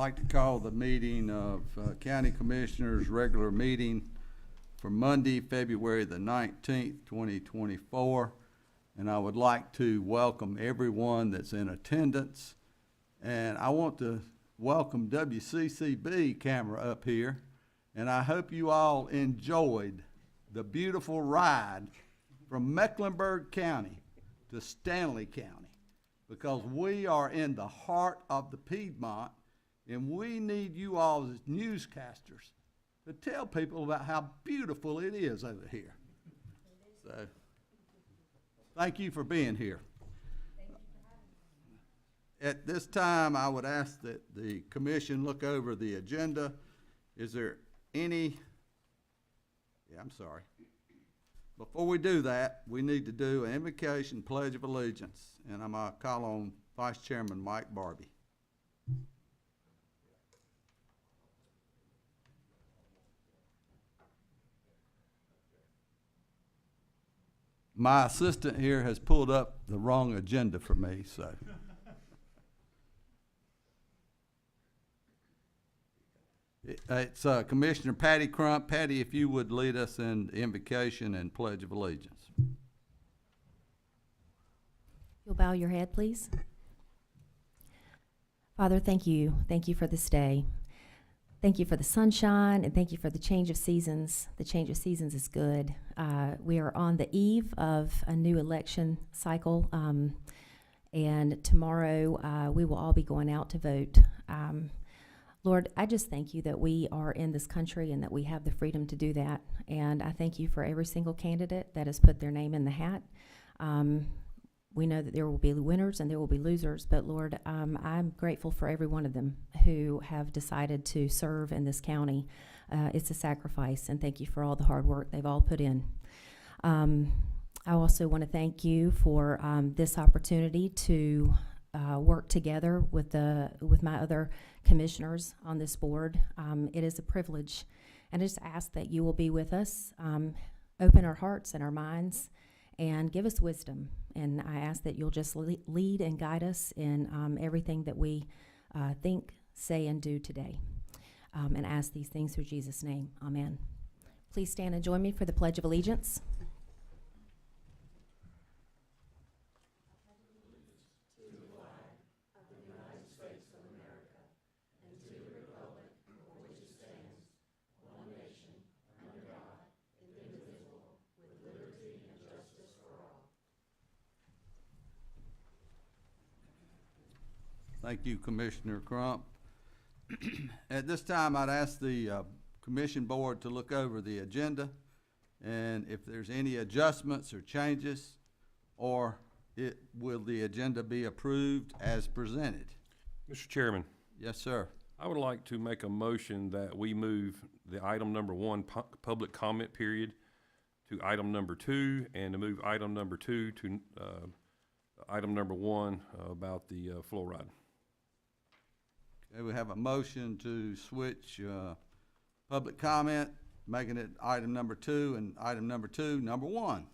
like to call the meeting of County Commissioners' regular meeting for Monday, February the 19th, 2024. And I would like to welcome everyone that's in attendance. And I want to welcome WCCB camera up here. And I hope you all enjoyed the beautiful ride from Mecklenburg County to Stanley County, because we are in the heart of the Piedmont, and we need you all as newscasters to tell people about how beautiful it is over here. So, thank you for being here. At this time, I would ask that the commission look over the agenda. Is there any, I'm sorry. Before we do that, we need to do an invocation, pledge of allegiance, and I'm going to call on Vice Chairman Mike Barbie. My assistant here has pulled up the wrong agenda for me, so. It's Commissioner Patty Crump. Patty, if you would lead us in the invocation and pledge of allegiance. You'll bow your head, please. Father, thank you. Thank you for this day. Thank you for the sunshine, and thank you for the change of seasons. The change of seasons is good. We are on the eve of a new election cycle, and tomorrow we will all be going out to vote. Lord, I just thank you that we are in this country and that we have the freedom to do that. And I thank you for every single candidate that has put their name in the hat. We know that there will be winners and there will be losers, but Lord, I'm grateful for every one of them who have decided to serve in this county. It's a sacrifice, and thank you for all the hard work they've all put in. I also want to thank you for this opportunity to work together with my other commissioners on this board. It is a privilege, and I just ask that you will be with us, open our hearts and our minds, and give us wisdom. And I ask that you'll just lead and guide us in everything that we think, say, and do today. And ask these things through Jesus' name. Amen. Please stand and join me for the Pledge of Allegiance. Thank you, Commissioner Crump. At this time, I'd ask the commission board to look over the agenda, and if there's any adjustments or changes, or will the agenda be approved as presented? Mr. Chairman, Yes, sir. I would like to make a motion that we move the item number 1, public comment period, to item number 2, and to move item number 2 to item number 1 about the fluoride. Okay, we have a motion to switch public comment, making it item number 2 and item number 2, number 1.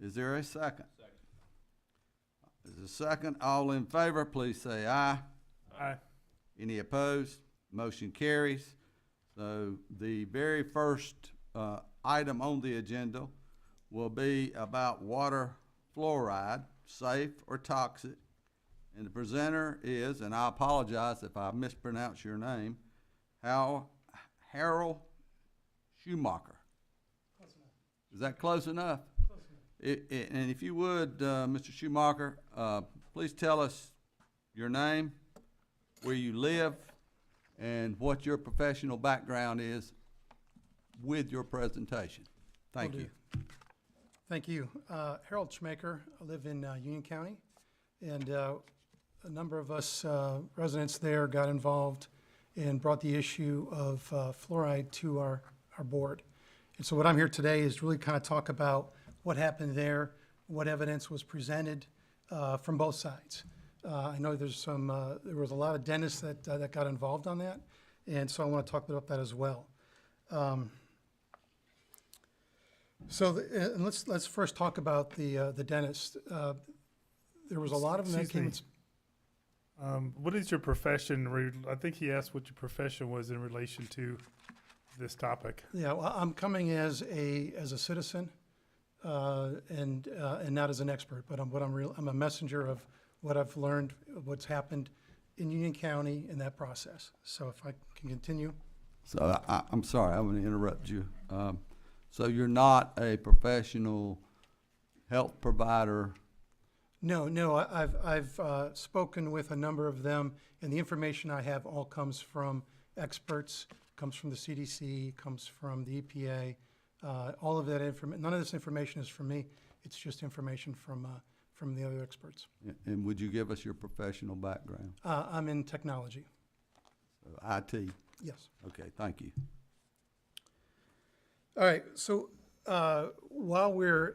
Is there a second? Second. There's a second. All in favor, please say aye. Aye. Any opposed? Motion carries. So the very first item on the agenda will be about water fluoride, safe or toxic. And the presenter is, and I apologize if I mispronounce your name, Harold Schumacher. Close enough. Is that close enough? Close enough. And if you would, Mr. Schumacher, please tell us your name, where you live, and what your professional background is with your presentation. Thank you. Thank you. Harold Schmaker. I live in Union County, and a number of us residents there got involved and brought the issue of fluoride to our board. And so what I'm here today is really kind of talk about what happened there, what evidence was presented from both sides. I know there was a lot of dentists that got involved on that, and so I want to talk about that as well. And let's first talk about the dentist. There was a lot of them that came. What is your profession? I think he asked what your profession was in relation to this topic. Yeah, well, I'm coming as a citizen, and not as an expert, but I'm a messenger of what I've learned, what's happened in Union County in that process. So if I can continue. So I'm sorry, I'm gonna interrupt you. So you're not a professional health provider? No, I've spoken with a number of them, and the information I have all comes from experts, comes from the CDC, comes from the EPA. All of that none of this information is from me. It's just information from the other experts. And would you give us your professional background? I'm in technology, IT? yes. Okay, thank you. All right, so while we're,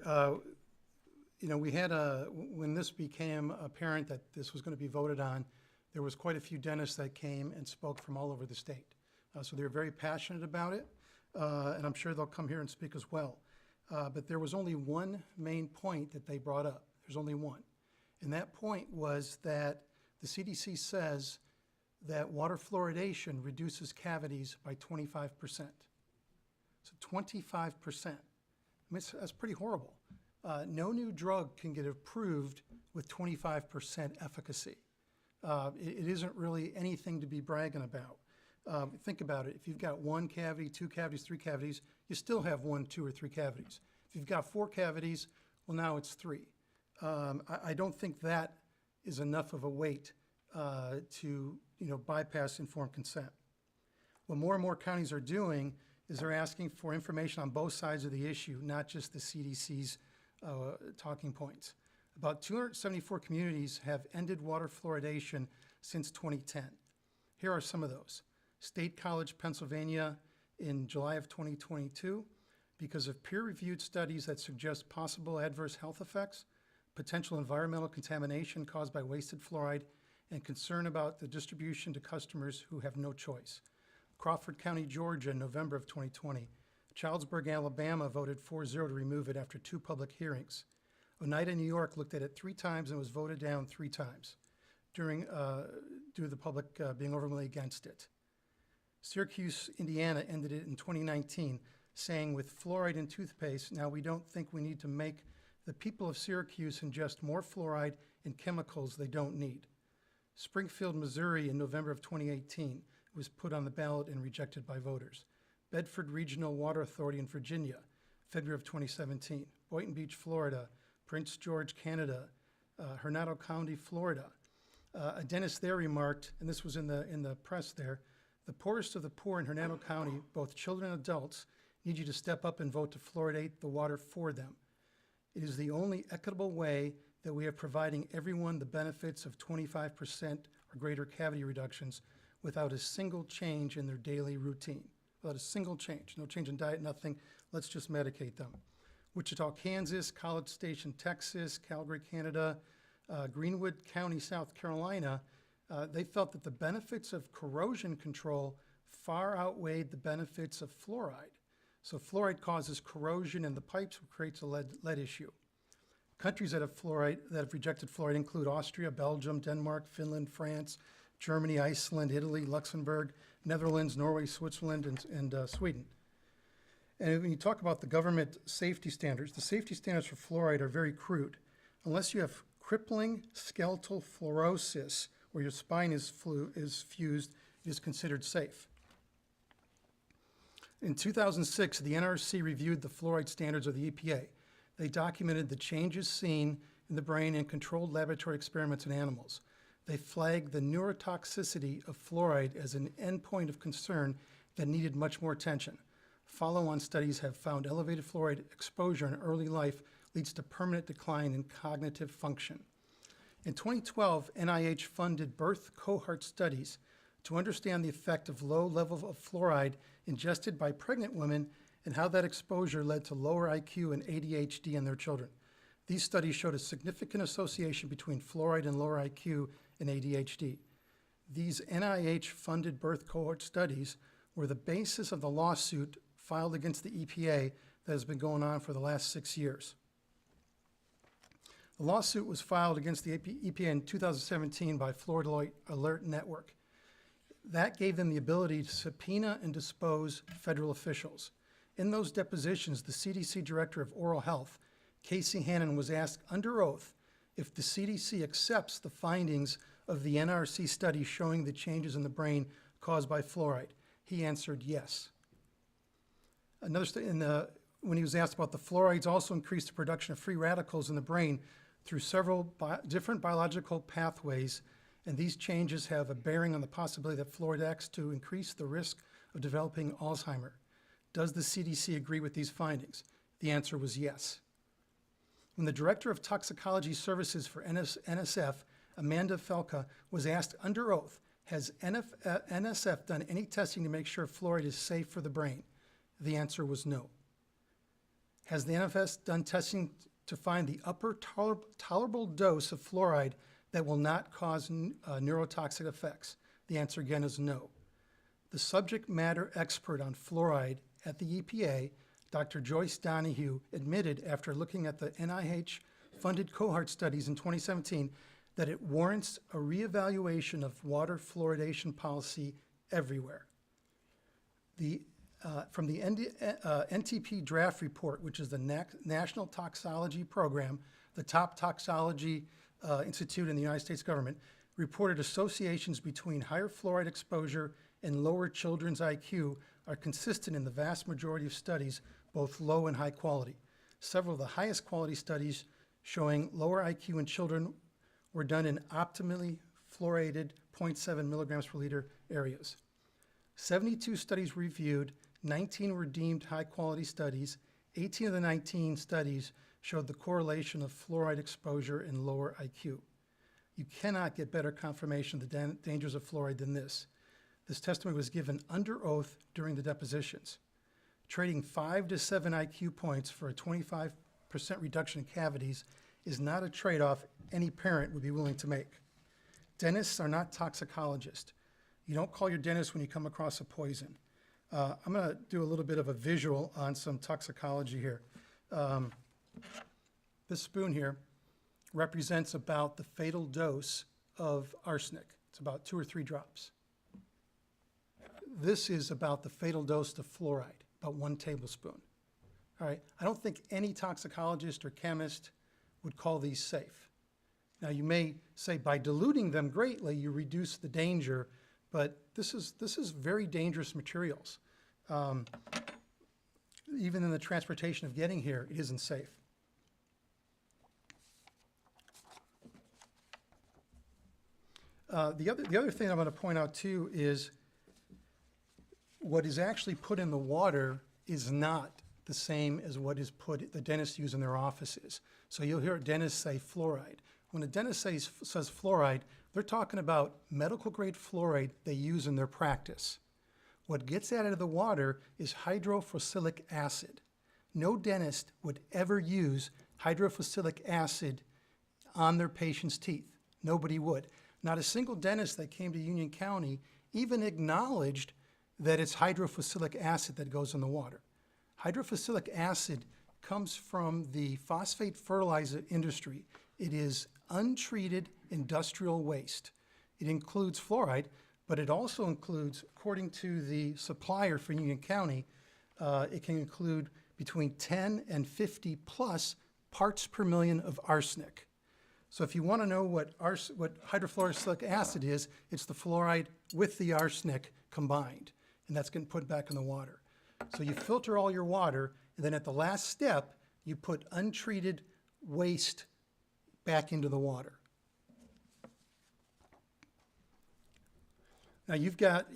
we had when this became apparent that this was going to be voted on, there was quite a few dentists that came and spoke from all over the state. So they're very passionate about it, and I'm sure they'll come here and speak as well. But there was only one main point that they brought up. There's only one. And that point was that the CDC says that water fluoridation reduces cavities by 25%. So 25%. I mean, that's pretty horrible. No new drug can get approved with 25% efficacy. It isn't really anything to be bragging about. Think about it. If you've got 1 cavity, 2 cavities, 3 cavities, you still have 1, 2, or 3 cavities. If you've got 4 cavities, well, now it's 3. I don't think that is enough of a weight to bypass informed consent. What more and more counties are doing is they're asking for information on both sides of the issue, not just the CDC's talking points. About 274 communities have ended water fluoridation since 2010. Here are some of those. State College, Pennsylvania, in July of 2022, because of peer-reviewed studies that suggest possible adverse health effects, potential environmental contamination caused by wasted fluoride, and concern about the distribution to customers who have no choice. Crawford County, Georgia, in November of 2020. Childsburg, Alabama voted 4-0 to remove it after 2 public hearings. Oneida, New York looked at it 3 times and was voted down 3 times due to the public being overwhelmingly against it. Syracuse, Indiana ended it in 2019, saying with fluoride in toothpaste, now we don't think we need to make the people of Syracuse ingest more fluoride and chemicals they don't need. Springfield, Missouri, in November of 2018, was put on the ballot and rejected by voters. Bedford Regional Water Authority in Virginia, February of 2017. Boynton Beach, Florida. Prince George, Canada. Hernando County, Florida. A dentist there remarked, and this was in the press there, the poorest of the poor in Hernando County, both children and adults, need you to step up and vote to fluoridate the water for them. It is the only equitable way that we are providing everyone the benefits of 25% or greater cavity reductions without a single change in their daily routine. Without a single change, no change in diet, nothing. Let's just medicate them. Wichita, Kansas, College Station, Texas, Calgary, Canada, Greenwood County, South Carolina, they felt that the benefits of corrosion control far outweighed the benefits of fluoride. So fluoride causes corrosion in the pipes, which creates a lead issue. Countries that have rejected fluoride include Austria, Belgium, Denmark, Finland, France, Germany, Iceland, Italy, Luxembourg, Netherlands, Norway, Switzerland, and Sweden. And when you talk about the government safety standards, the safety standards for fluoride are very crude. Unless you have crippling skeletal fluorosis, where your spine is fused, it is considered safe. In 2006, the NRC reviewed the fluoride standards of the EPA. They documented the changes seen in the brain in controlled laboratory experiments in animals. They flagged the neurotoxicity of fluoride as an endpoint of concern that needed much more attention. Follow-on studies have found elevated fluoride exposure in early life leads to permanent decline in cognitive function. In 2012, NIH funded birth cohort studies to understand the effect of low levels of fluoride ingested by pregnant women and how that exposure led to lower IQ and ADHD in their children. These studies showed a significant association between fluoride and lower IQ and ADHD. These NIH-funded birth cohort studies were the basis of the lawsuit filed against the EPA that has been going on for the last 6 years. The lawsuit was filed against the EPA in 2017 by Fluoride Alert Network. That gave them the ability to subpoena and depose federal officials. In those depositions, the CDC Director of Oral Health, Casey Hannon, was asked under oath if the CDC accepts the findings of the NRC study showing the changes in the brain caused by fluoride. He answered yes. When he was asked about the fluorides also increase the production of free radicals in the brain through several different biological pathways, and these changes have a bearing on the possibility that fluoride acts to increase the risk of developing Alzheimer. Does the CDC agree with these findings? The answer was yes. When the Director of Toxicology Services for NSF, Amanda Felka, was asked under oath, has NSF done any testing to make sure fluoride is safe for the brain? The answer was no. Has the NFS done testing to find the upper tolerable dose of fluoride that will not cause neurotoxic effects? The answer again is no. The subject matter expert on fluoride at the EPA, Dr. Joyce Donahue, admitted after looking at the NIH-funded cohort studies in 2017 that it warrants a reevaluation of water fluoridation policy everywhere. From the NTP draft report, which is the National Toxicology Program, the top toxicology institute in the United States government, reported associations between higher fluoride exposure and lower children's IQ are consistent in the vast majority of studies, both low and high quality. Several of the highest quality studies showing lower IQ in children were done in optimally fluoridated 0.7 milligrams per liter areas. 72 studies reviewed, 19 were deemed high-quality studies. 18 of the 19 studies showed the correlation of fluoride exposure and lower IQ. You cannot get better confirmation of the dangers of fluoride than this. This testimony was given under oath during the depositions. Trading 5 to 7 IQ points for a 25% reduction in cavities is not a trade-off any parent would be willing to make. Dentists are not toxicologists. You don't call your dentist when you come across a poison. I'm going to do a little bit of a visual on some toxicology here. This spoon here represents about the fatal dose of arsenic. It's about 2 or 3 drops. This is about the fatal dose of fluoride, about 1 tablespoon. All right, I don't think any toxicologist or chemist would call these safe. Now, you may say by diluting them greatly, you reduce the danger, but this is very dangerous materials. Even in the transportation of getting here, it isn't safe. The other thing I'm going to point out too is what is actually put in the water is not the same as what is the dentists use in their offices. So you'll hear a dentist say fluoride. When a dentist says fluoride, they're talking about medical grade fluoride they use in their practice. What gets out of the water is hydrofusidic acid. No dentist would ever use hydrofusidic acid on their patient's teeth. Nobody would. Not a single dentist that came to Union County even acknowledged that it's hydrofusidic acid that goes in the water. Hydrofusidic acid comes from the phosphate fertilizer industry. It is untreated industrial waste. It includes fluoride, but it also includes, according to the supplier for Union County, it can include between 10 and 50 plus parts per million of arsenic. So if you want to know what hydrofluorosilicic acid is, it's the fluoride with the arsenic combined, and that's getting put back in the water. So you filter all your water, and then at the last step, you put untreated waste back into the water. Now you've got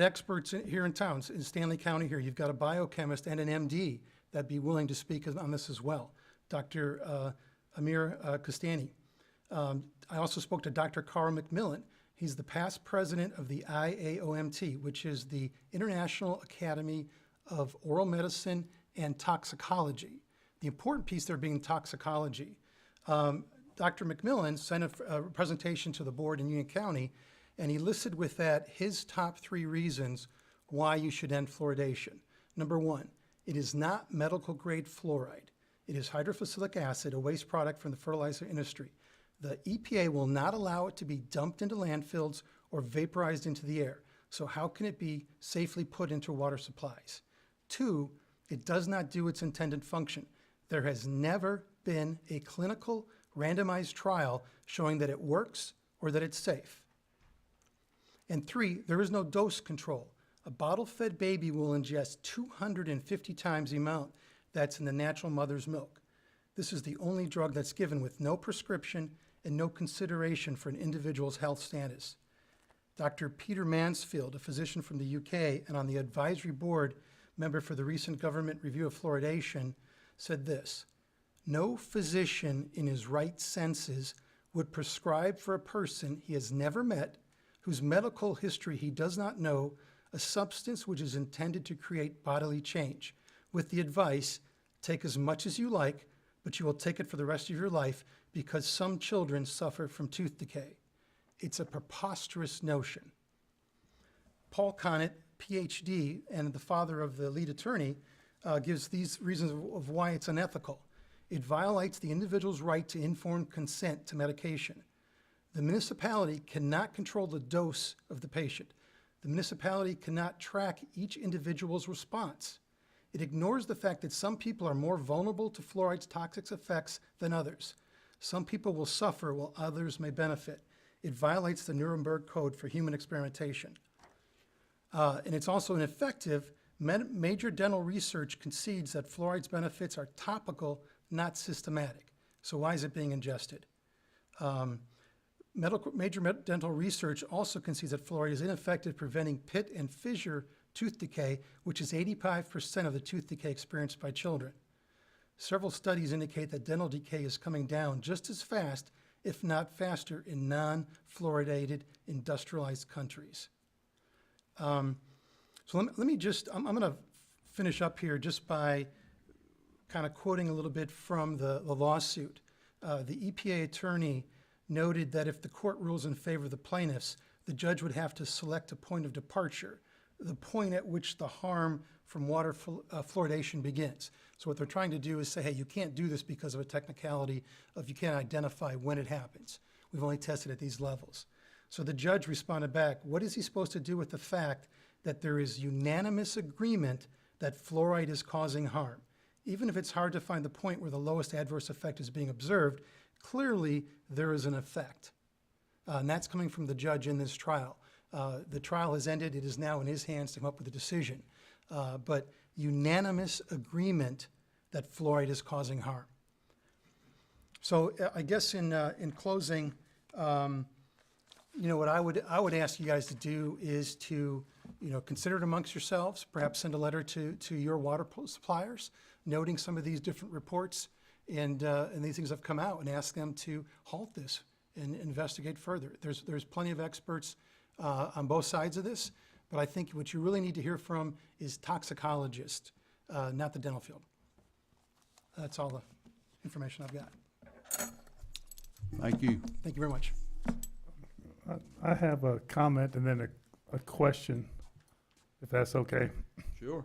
experts here in town, in Stanley County here. You've got a biochemist and an MD that'd be willing to speak on this as well, Dr. Amir Kostani. I also spoke to Dr. Carl McMillan. He's the past president of the IAOMT, which is the International Academy of Oral Medicine and Toxicology. The important piece there being toxicology. Dr. McMillan sent a presentation to the board in Union County, and he listed with that his top 3 reasons why you should end fluoridation. Number 1, it is not medical grade fluoride. It is hydrophosilic acid, a waste product from the fertilizer industry. The EPA will not allow it to be dumped into landfills or vaporized into the air. So how can it be safely put into water supplies? 2, it does not do its intended function. There has never been a clinical randomized trial showing that it works or that it's safe. And 3, there is no dose control. A bottle-fed baby will ingest 250 times the amount that's in the natural mother's milk. This is the only drug that's given with no prescription and no consideration for an individual's health status. Dr. Peter Mansfield, a physician from the UK and on the advisory board member for the recent government review of fluoridation, said this: "No physician in his right senses would prescribe for a person he has never met, whose medical history he does not know, a substance which is intended to create bodily change, with the advice, take as much as you like, but you will take it for the rest of your life because some children suffer from tooth decay." It's a preposterous notion. Paul Connett, PhD, and the father of the lead attorney, gives these reasons of why it's unethical. It violates the individual's right to informed consent to medication. The municipality cannot control the dose of the patient. The municipality cannot track each individual's response. It ignores the fact that some people are more vulnerable to fluoride's toxic effects than others. Some people will suffer while others may benefit. It violates the Nuremberg Code for human experimentation. And it's also ineffective. Major dental research concedes that fluoride's benefits are topical, not systematic. So why is it being ingested? Major dental research also concedes that fluoride is ineffective preventing pit and fissure tooth decay, which is 85% of the tooth decay experienced by children. Several studies indicate that dental decay is coming down just as fast, if not faster, in non-fluoridated industrialized countries. So let me just, I'm going to finish up here just by kind of quoting a little bit from the lawsuit. The EPA attorney noted that if the court rules in favor of the plaintiffs, the judge would have to select a point of departure, the point at which the harm from water fluoridation begins. So what they're trying to do is say, hey, you can't do this because of a technicality of you can't identify when it happens. We've only tested at these levels. So the judge responded back, what is he supposed to do with the fact that there is unanimous agreement that fluoride is causing harm? Even if it's hard to find the point where the lowest adverse effect is being observed, clearly there is an effect. And that's coming from the judge in this trial. The trial has ended. It is now in his hands to come up with a decision. But unanimous agreement that fluoride is causing harm. So I guess in closing, what I would ask you guys to do is to consider it amongst yourselves. Perhaps send a letter to your water suppliers, noting some of these different reports and these things have come out, and ask them to halt this and investigate further. There's plenty of experts on both sides of this, but I think what you really need to hear from is toxicologists, not the dental field. That's all the information I've got. Thank you. Thank you very much. I have a comment and then a question, if that's okay. Sure.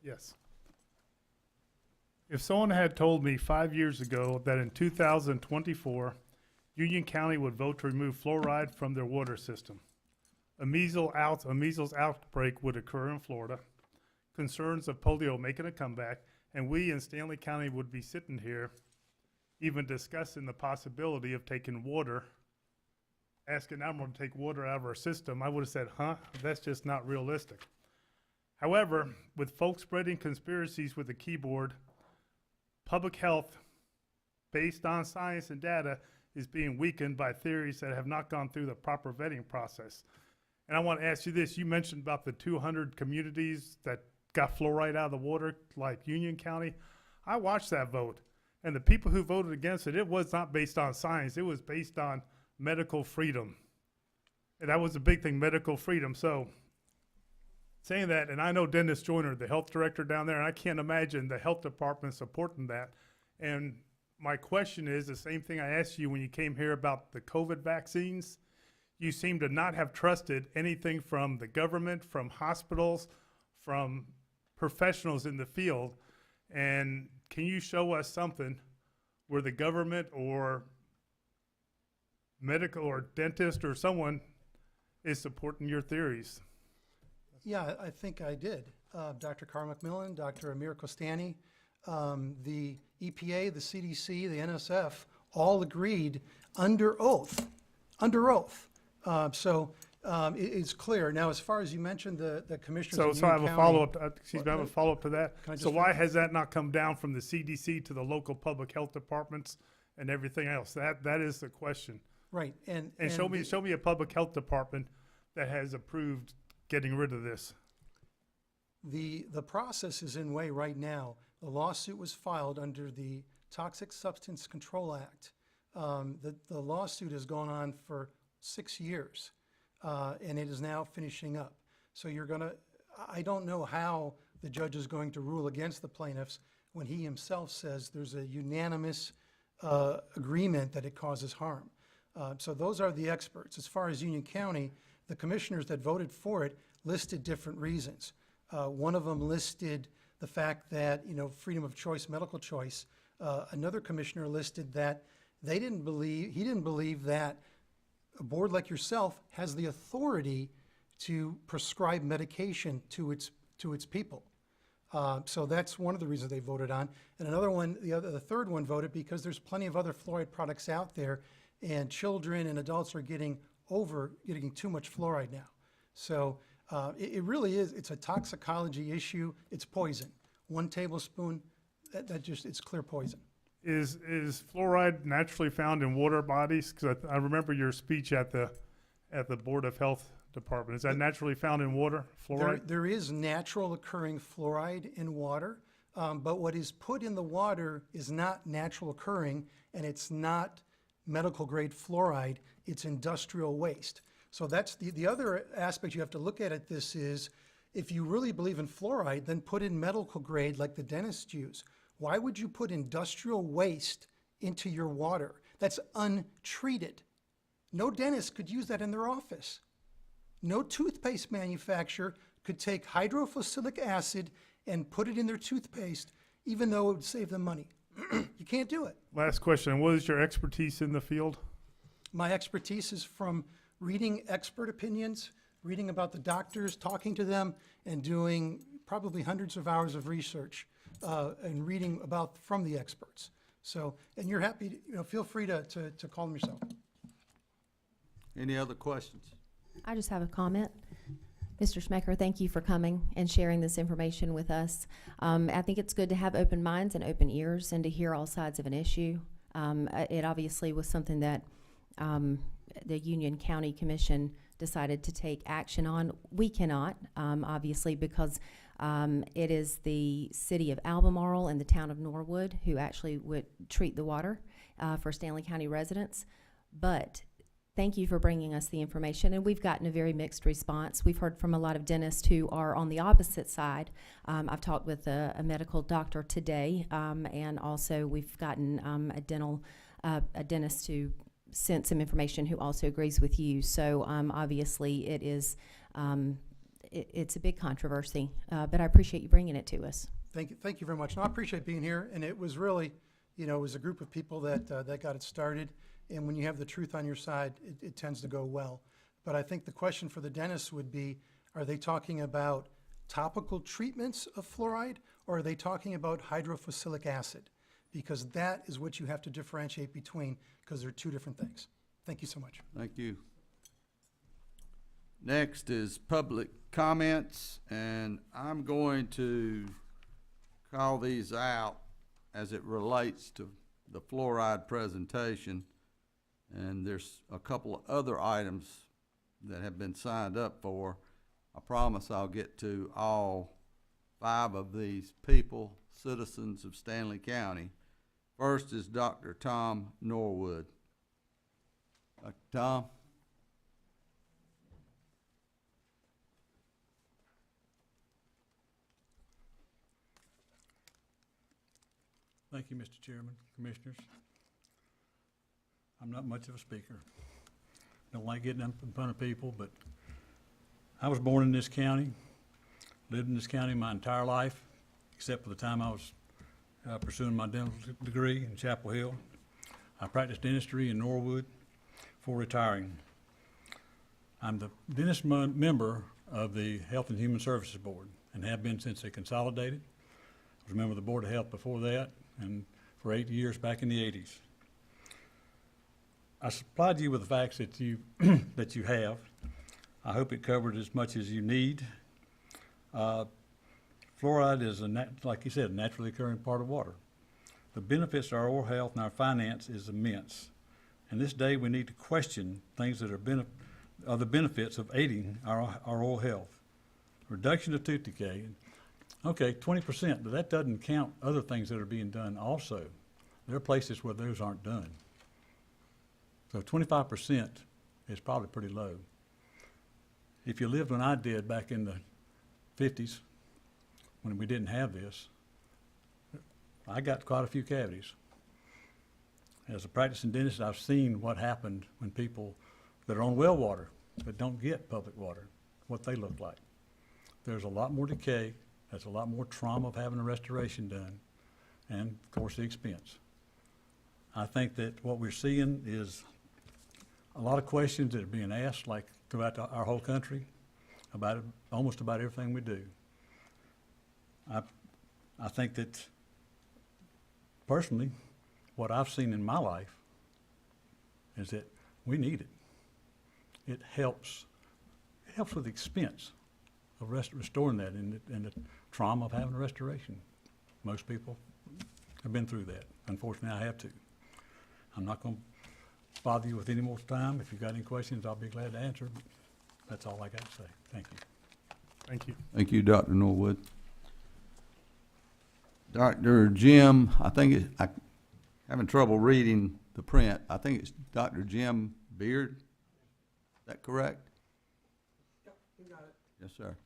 Yes. If someone had told me 5 years ago that in 2024, Union County would vote to remove fluoride from their water system, a measles outbreak would occur in Florida, concerns of polio making a comeback, and we in Stanley County would be sitting here even discussing the possibility of taking water, asking Admiral to take water out of our system, I would have said, that's just not realistic. However, with folks spreading conspiracies with the keyboard, public health based on science and data is being weakened by theories that have not gone through the proper vetting process. And I want to ask you this, you mentioned about the 200 communities that got fluoride out of the water, like Union County. I watched that vote, and the people who voted against it, it was not based on science, it was based on medical freedom. And that was a big thing, medical freedom. So saying that, and I know Dennis Joyner, the health director down there, and I can't imagine the health department supporting that. And my question is the same thing I asked you when you came here about the COVID vaccines. You seem to not have trusted anything from the government, from hospitals, from professionals in the field. And can you show us something where the government or medical or dentist or someone is supporting your theories? Yeah, I think I did. Dr. Carl McMillan, Dr. Amir Kostani, the EPA, the CDC, the NSF, all agreed under oath, It's clear. Now, as far as you mentioned, the commissioners in So I have Union a County- follow-up, excuse me, I have a follow-up to that. Can I So just why has that not come down from the CDC to the local public health departments and everything else? That is the question. Right, and. And show me a public health department that has approved getting rid of this. The process is in way right now. The lawsuit was filed under the Toxic Substance Control Act. The lawsuit has gone on for 6 years, and it is now finishing up. So I don't know how the judge is going to rule against the plaintiffs when he himself says there's a unanimous agreement that it causes harm. So those are the experts. As far as Union County, the commissioners that voted for it listed different reasons. One of them listed the fact that, freedom of choice, medical choice. Another commissioner listed that he didn't believe that a board like yourself has the authority to prescribe medication to its people. So that's one of the reasons they voted on. And another one, the third one voted because there's plenty of other fluoride products out there, and children and adults are getting too much fluoride now. So it really is, it's a toxicology issue. It's poison. 1 tablespoon, it's clear poison. Is fluoride naturally found in water bodies? Because I remember your speech at the Board of Health Department. Is that naturally found in water, fluoride? There is natural occurring fluoride in water, but what is put in the water is not natural occurring, and it's not medical grade fluoride, it's industrial waste. So that's the other aspect you have to look at this is, if you really believe in fluoride, then put in medical grade like the dentists use. Why would you put industrial waste into your water that's untreated? No dentist could use that in their office. No toothpaste manufacturer could take hydrofusidic acid and put it in their toothpaste, even though it would save them money. You can't do it. Last question. What is your expertise in the field? My expertise is from reading expert opinions, reading about the doctors, talking to them, and doing probably hundreds of hours of research and reading from the experts. So, and you're happy, feel free to call them yourself. Any other questions? I just have a comment. Mr. Schmecker, thank you for coming and sharing this information with us. I think it's good to have open minds and open ears and to hear all sides of an issue. It obviously was something that the Union County Commission decided to take action on. We cannot, obviously, because it is the city of Albemarle and the town of Norwood who actually would treat the water for Stanley County residents. But thank you for bringing us the information, and we've gotten a very mixed response. We've heard from a lot of dentists who are on the opposite side. I've talked with a medical doctor today, and also we've gotten a dentist who sent some information who also agrees with you. So obviously it is it's a big controversy, but I appreciate you bringing it to us. Thank you very much. No, I appreciate being here, and it was really, it was a group of people that got it started. And when you have the truth on your side, it tends to go well. But I think the question for the dentist would be, are they talking about topical treatments of fluoride, or are they talking about hydrofusidic acid? Because that is what you have to differentiate between, because they're two different things. Thank you so much. Thank you. Next is public comments, and I'm going to call these out as it relates to the fluoride presentation. And there's a couple of other items that have been signed up for. I promise I'll get to all 5 of these people, citizens of Stanley County. First is Dr. Tom Norwood. Dr. Tom? Thank you, Mr. Chairman, Commissioners. I'm not much of a speaker. Don't like getting up in front of people, but I was born in this county, lived in this county my entire life, except for the time I was pursuing my dental degree in Chapel Hill. I practiced dentistry in Norwood before retiring. I'm the dentist member of the Health and Human Services Board and have been since they consolidated. I was a member of the Board of Health before that and for 8 years back in the 80s. I supplied you with the facts that you that you have. I hope it covered as much as you need. Fluoride is, like you said, a naturally occurring part of water. The benefits to our oral health and our finance is immense. And this day we need to question things that are the benefits of aiding our oral health. Reduction of tooth decay. Okay, 20%, but that doesn't count other things that are being done also. There are places where those aren't done. So 25% is probably pretty low. If you lived when I did back in the 50s, when we didn't have this, I got quite a few cavities. As a practicing dentist, I've seen what happened when people that are on well water but don't get public water, what they look like. There's a lot more decay, there's a lot more trauma of having a restoration done, and of course the expense. I think that what we're seeing is a lot of questions that are being asked, like throughout our whole country, about almost about everything we do. I think that personally, what I've seen in my life is that we need it. It helps with the expense of restoring that and the trauma of having a restoration. Most people have been through that. Unfortunately, I have too. I'm not going to bother you with any more time. If you've got any questions, I'll be glad to answer. But that's all I got to say. Thank you. Thank you. Thank you, Dr. Norwood. Dr. Jim, I'm having trouble reading the print. I think it's Dr. Jim Beard. Is that correct? Yep, you got it. Yes, sir.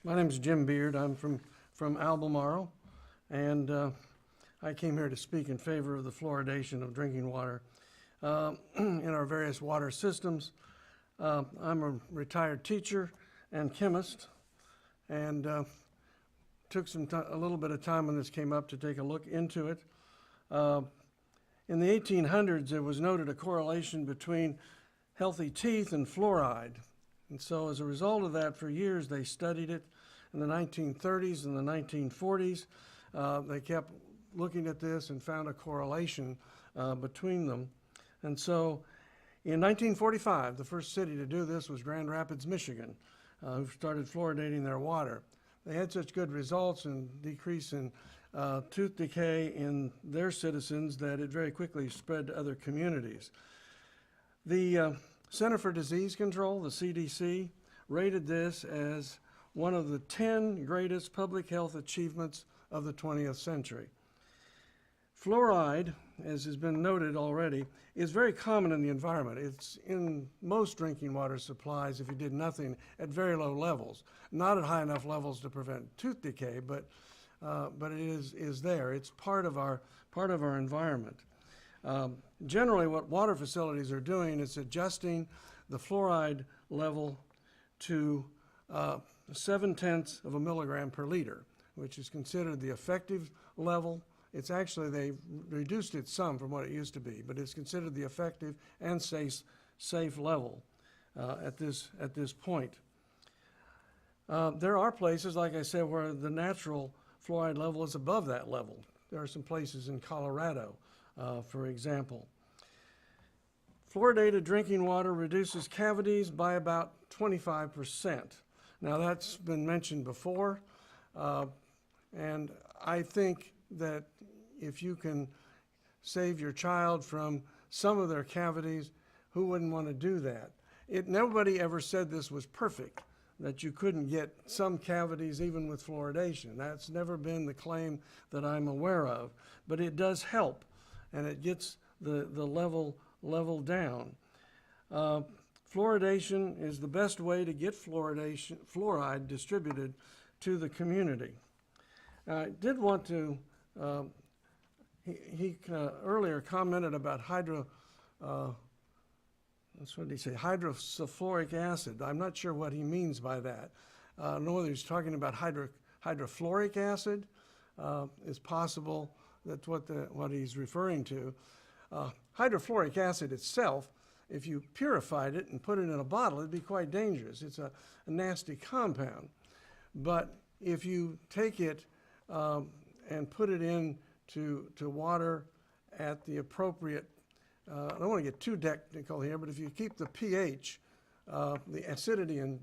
My name is Jim Beard. I'm from Albemarle, and I came here to speak in favor of the fluoridation of drinking water in our various water systems. I'm a retired teacher and chemist, and took a little bit of time when this came up to take a look into it. In the 1800s, it was noted a correlation between healthy teeth and fluoride. And so as a result of that, for years they studied it. In the 1930s and the 1940s, they kept looking at this and found a correlation between them. And so in 1945, the first city to do this was Grand Rapids, Michigan, who started fluoridating their water. They had such good results and decrease in tooth decay in their citizens that it very quickly spread to other communities. The Center for Disease Control, the CDC, rated this as one of the 10 greatest public health achievements of the 20th century. Fluoride, as has been noted already, is very common in the environment. It's in most drinking water supplies, if you did nothing, at very low levels. Not at high enough levels to prevent tooth decay, but it is there. It's part of our environment. Generally, what water facilities are doing is adjusting the fluoride level to 0.7 of a milligram per liter, which is considered the effective level. It's actually, they reduced it some from what it used to be, but it's considered the effective and safe level at this point. There are places, like I said, where the natural fluoride level is above that level. There are some places in Colorado, for example. Fluoridated drinking water reduces cavities by about 25%. Now, that's been mentioned before, and I think that if you can save your child from some of their cavities, who wouldn't want to do that? Nobody ever said this was perfect, that you couldn't get some cavities even with fluoridation. That's never been the claim that I'm aware of, but it does help, and it gets the level down. Fluoridation is the best way to get fluoride distributed to the community. I did want to, he earlier commented about that's what did he say, hydrosulfuric acid. I'm not sure what he means by that. I don't know whether he's talking about hydrofluoric acid. It's possible that's what he's referring to. Hydrofluoric acid itself, if you purified it and put it in a bottle, it'd be quite dangerous. It's a nasty compound. But if you take it and put it into water at the appropriate, I don't want to get too technical here, but if you keep the pH, the acidity and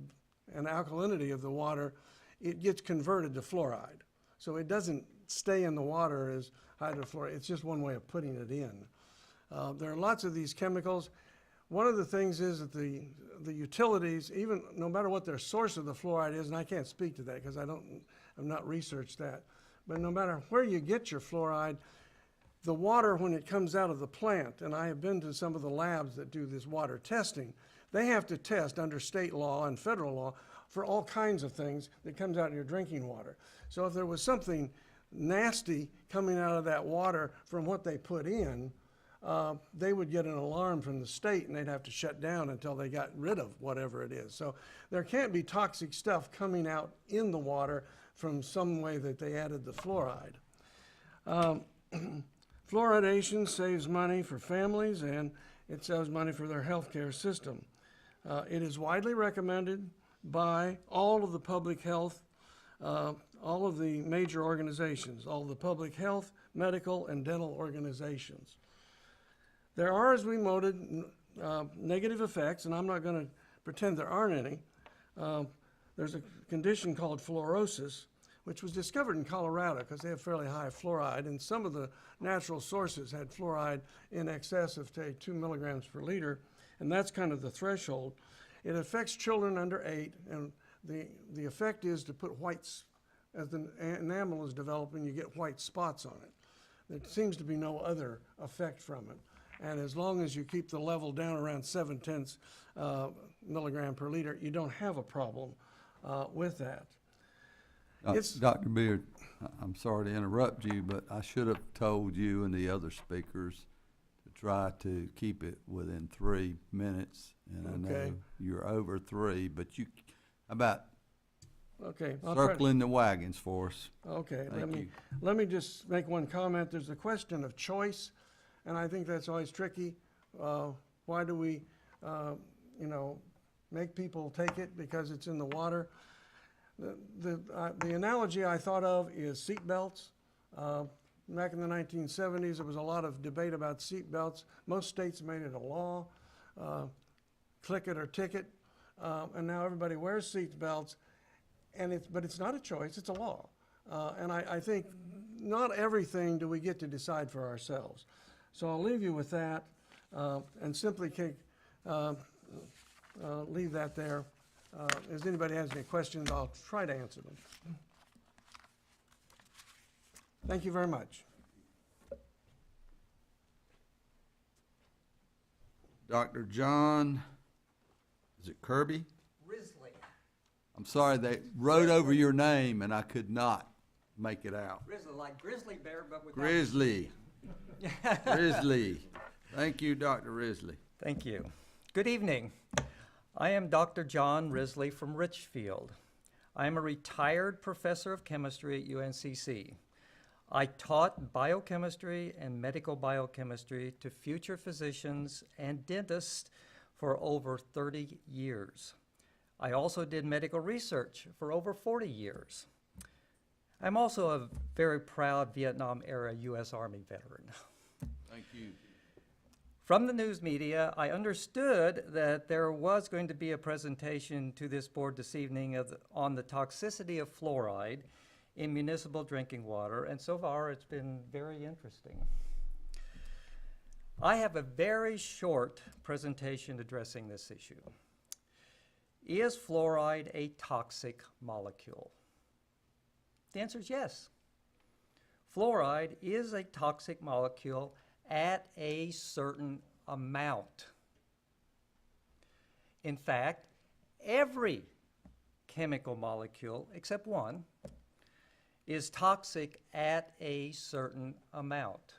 alkalinity of the water, it gets converted to fluoride. So it doesn't stay in the water as hydrofluoride. It's just one way of putting it in. There are lots of these chemicals. One of the things is that the utilities, even no matter what their source of the fluoride is, and I can't speak to that because I've not researched that, but no matter where you get your fluoride, the water when it comes out of the plant, and I have been to some of the labs that do this water testing, they have to test under state law and federal law for all kinds of things that comes out in your drinking water. So if there was something nasty coming out of that water from what they put in, they would get an alarm from the state and they'd have to shut down until they got rid of whatever it is. So there can't be toxic stuff coming out in the water from some way that they added the fluoride. Fluoridation saves money for families and it saves money for their healthcare system. It is widely recommended by all of the public health, all of the major organizations, all of the public health, medical, and dental organizations. There are, as we noted, negative effects, and I'm not going to pretend there aren't any. There's a condition called fluorosis, which was discovered in Colorado because they have fairly high fluoride, and some of the natural sources had fluoride in excess of, say, 2 milligrams per liter, and that's kind of the threshold. It affects children under 8, and the effect is to put whites, as the enamel is developing, you get white spots on it. There seems to be no other effect from it. And as long as you keep the level down around 0.7 milligram per liter, you don't have a problem with that. Dr. Beard, I'm sorry to interrupt you, but I should have told you and the other speakers to try to keep it within 3 minutes. And I Okay. know you're over 3, but how about Okay. I'll try to- circling the wagons for us? Okay, Thank you. let me just make one comment. There's a question of choice, and I think that's always tricky. Why do we, make people take it because it's in the water? The analogy I thought of is seat belts. Back in the 1970s, there was a lot of debate about seat belts. Most states made it a law, click it or ticket, and now everybody wears seat belts. But it's not a choice, it's a law. And I think not everything do we get to decide for ourselves. So I'll leave you with that and simply leave that there. If anybody has any questions, I'll try to answer them. Thank you very much. Dr. John, is it Kirby? Risley. I'm sorry, they wrote over your name and I could not make it out. Risley, like grizzly bear, but without. Risley. Risley. Thank you, Dr. Risley. Thank you. Good evening. I am Dr. John Risley from Richfield. I am a retired professor of chemistry at UNCC. I taught biochemistry and medical biochemistry to future physicians and dentists for over 30 years. I also did medical research for over 40 years. I'm also a very proud Vietnam-era U.S. Army veteran. Thank you. From the news media, I understood that there was going to be a presentation to this board this evening on the toxicity of fluoride in municipal drinking water, and so far it's been very interesting. I have a very short presentation addressing this issue. Is fluoride a toxic molecule? The answer is yes. Fluoride is a toxic molecule at a certain amount. In fact, every chemical molecule, except one, is toxic at a certain amount.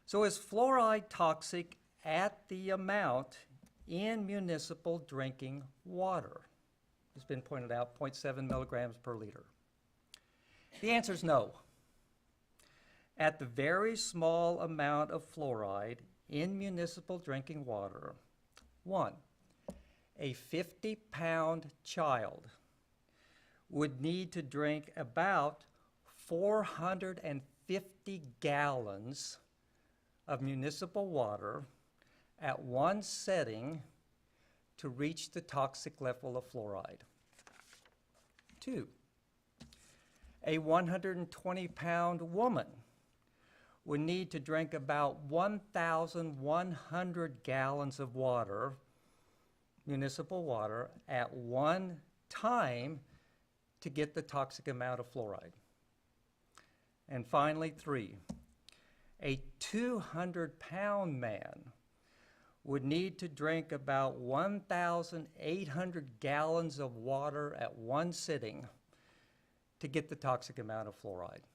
So is fluoride toxic at the amount in municipal drinking water. It's been pointed out, 0.7 milligrams per liter. The answer is no. At the very small amount of fluoride in municipal drinking water, 1, a 50-pound child would need to drink about 450 gallons of municipal water at one setting to reach the toxic level of fluoride. 2, a 120-pound woman would need to drink about 1,100 gallons of water, municipal water, at one time to get the toxic amount of fluoride. And finally, 3, a 200-pound man would need to drink about 1,800 gallons of water at one sitting to get the toxic amount of fluoride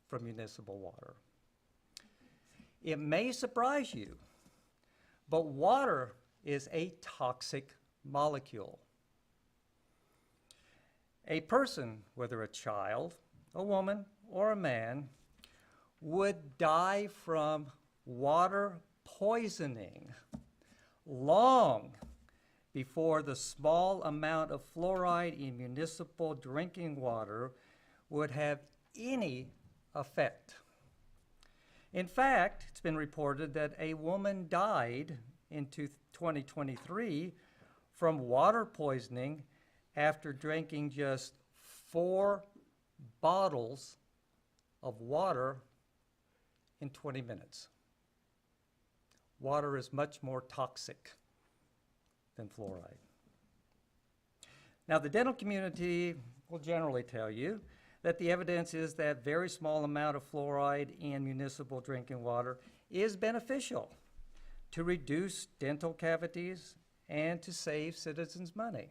from municipal water. It may surprise you, but water is a toxic molecule. A person, whether a child, a woman, or a man, would die from water poisoning long before the small amount of fluoride in municipal drinking water would have any effect. In fact, it's been reported that a woman died in 2023 from water poisoning after drinking just 4 bottles of water in 20 minutes. Water is much more toxic than fluoride. Now, the dental community will generally tell you that the evidence is that very small amount of fluoride in municipal drinking water is beneficial to reduce dental cavities and to save citizens money.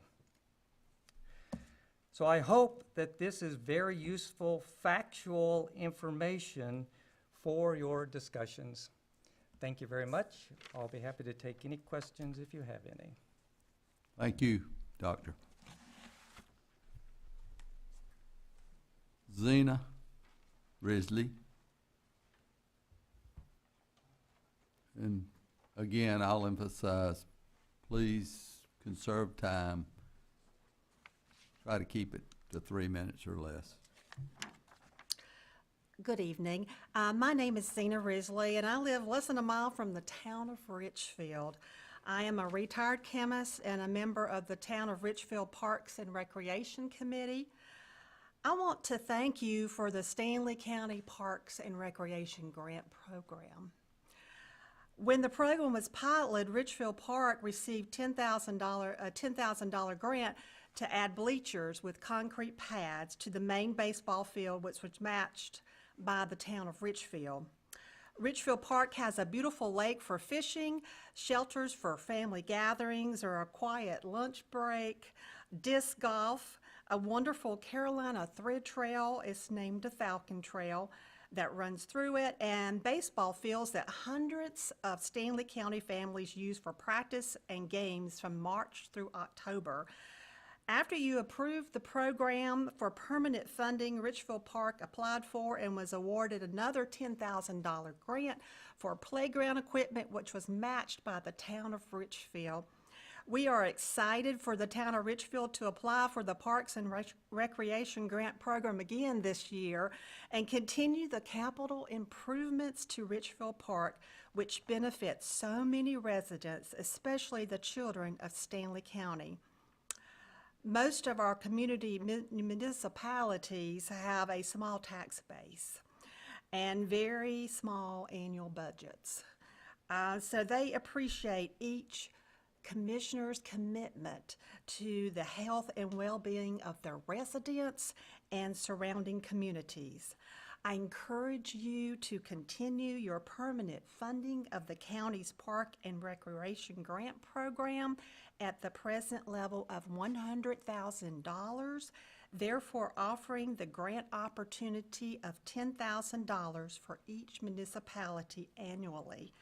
So I hope that this is very useful, factual information for your discussions. Thank you very much. I'll be happy to take any questions if you have any. Thank you, Doctor. Zena Risley. And again, I'll emphasize, please conserve time. Try to keep it to 3 minutes or less. Good evening. My name is Zena Risley, and I live less than a mile from the town of Richfield. I am a retired chemist and a member of the Town of Richfield Parks and Recreation Committee. I want to thank you for the Stanley County Parks and Recreation Grant Program. When the program was piloted, Richfield Park received a $10,000 grant to add bleachers with concrete pads to the main baseball field, which was matched by the town of Richfield. Richfield Park has a beautiful lake for fishing, shelters for family gatherings or a quiet lunch break, disc golf, a wonderful Carolina thread trail. It's named the Falcon Trail that runs through it, and baseball fields that hundreds of Stanley County families use for practice and games from March through October. After you approved the program for permanent funding, Richfield Park applied for and was awarded another $10,000 grant for playground equipment, which was matched by the town of Richfield. We are excited for the town of Richfield to apply for the Parks and Recreation Grant Program again this year and continue the capital improvements to Richfield Park, which benefits so many residents, especially the children of Stanley County. Most of our community municipalities have a small tax base and very small annual budgets. So they appreciate each commissioner's commitment to the health and well-being of their residents and surrounding communities. I encourage you to continue your permanent funding of the county's Park and Recreation Grant Program at the present level of $100,000, therefore offering the grant opportunity of $10,000 for each municipality annually.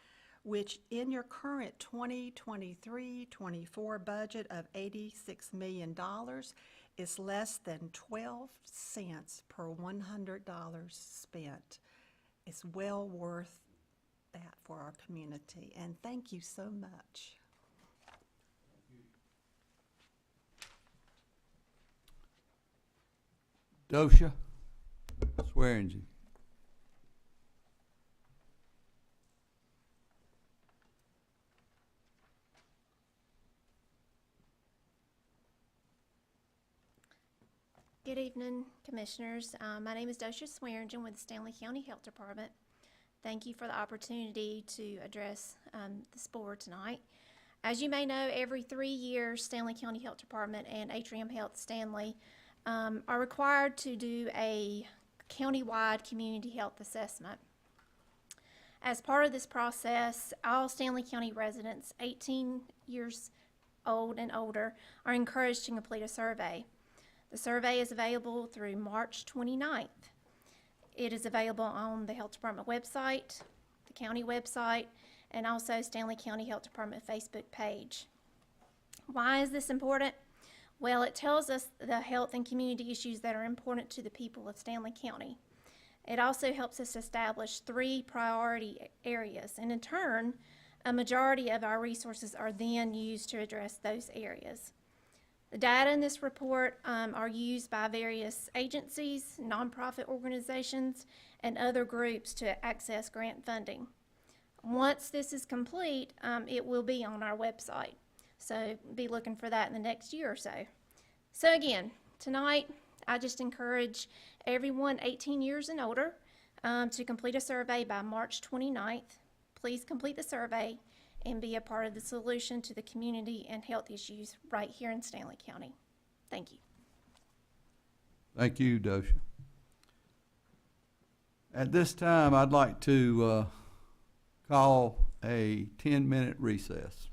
which in your current 2023-24 budget of $86 million is less than 12 cents per $100 spent. It's well worth that for our community, and thank you so much. Dosha Swearingen. Good evening, Commissioners. My name is Dosha Swearingen with the Stanley County Health Department. Thank you for the opportunity to address this board tonight. As you may know, every 3 years, Stanley County Health Department and Atrium Health Stanley are required to do a countywide community health assessment. As part of this process, all Stanley County residents 18 years old and older are encouraged to complete a survey. The survey is available through March 29th. It is available on the Health Department website, the county website, and also Stanley County Health Department Facebook page. Why is this important? Well, it tells us the health and community issues that are important to the people of Stanley County. It also helps us establish 3 priority areas, and in turn, a majority of our resources are then used to address those areas. The data in this report are used by various agencies, nonprofit organizations, and other groups to access grant funding. Once this is complete, it will be on our website. So be looking for that in the next year or so. So again, tonight, I just encourage everyone 18 years and older to complete a survey by March 29th. Please complete the survey and be a part of the solution to the community and health issues right here in Stanley County. Thank you. Thank you, Dosha. At this time, I'd like to call a 10-minute recess.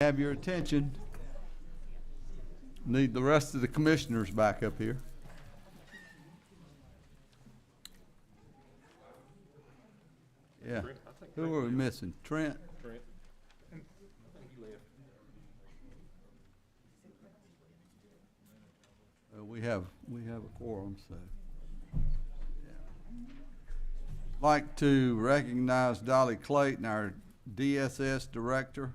Have your attention. Need the rest of the commissioners back up here. Yeah. Who are we missing? Trent? We have a quorum, so. Yeah. Like to recognize Dolly Clayton, our DSS director.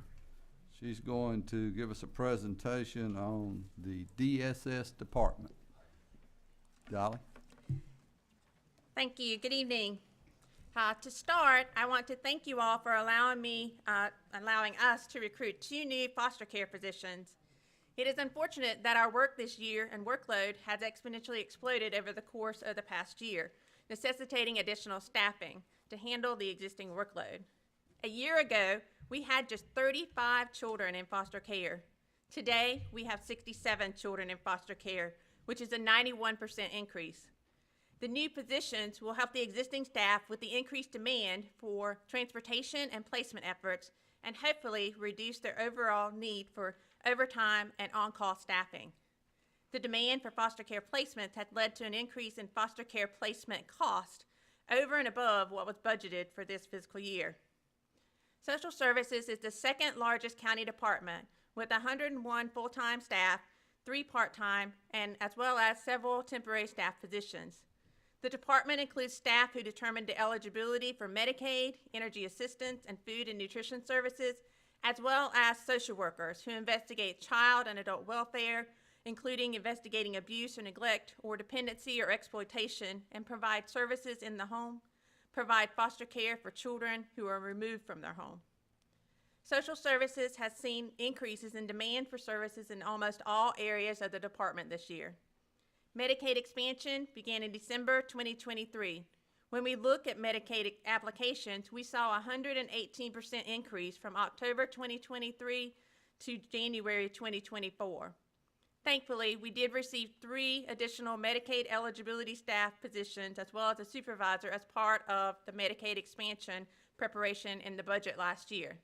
She's going to give us a presentation on the DSS department. Dolly? Thank you. Good evening. To start, I want to thank you all for allowing us to recruit 2 new foster care positions. It is unfortunate that our work this year and workload has exponentially exploded over the course of the past year, necessitating additional staffing to handle the existing workload. A year ago, we had just 35 children in foster care. Today, we have 67 children in foster care, which is a 91% increase. The new positions will help the existing staff with the increased demand for transportation and placement efforts, and hopefully reduce their overall need for overtime and on-call staffing. The demand for foster care placements has led to an increase in foster care placement cost over and above what was budgeted for this fiscal year. Social Services is the second largest county department with 101 full-time staff, 3 part-time, and as well as several temporary staff positions. The department includes staff who determine the eligibility for Medicaid, energy assistance, and food and nutrition services, as well as social workers who investigate child and adult welfare, including investigating abuse or neglect or dependency or exploitation, and provide services in the home, provide foster care for children who are removed from their home. Social Services has seen increases in demand for services in almost all areas of the department this year. Medicaid expansion began in December 2023. When we look at Medicaid applications, we saw a 118% increase from October 2023 to January 2024. Thankfully, we did receive 3 additional Medicaid eligibility staff positions as well as a supervisor as part of the Medicaid expansion preparation in the budget last year.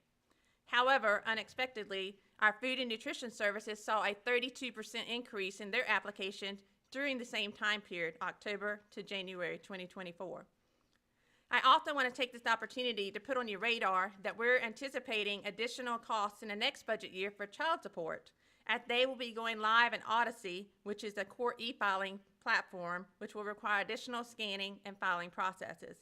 However, unexpectedly, our food and nutrition services saw a 32% increase in their applications during the same time period, October to January 2024. I also want to take this opportunity to put on your radar that we're anticipating additional costs in the next budget year for child support, as they will be going live in Odyssey, which is a court e-filing platform, which will require additional scanning and filing processes.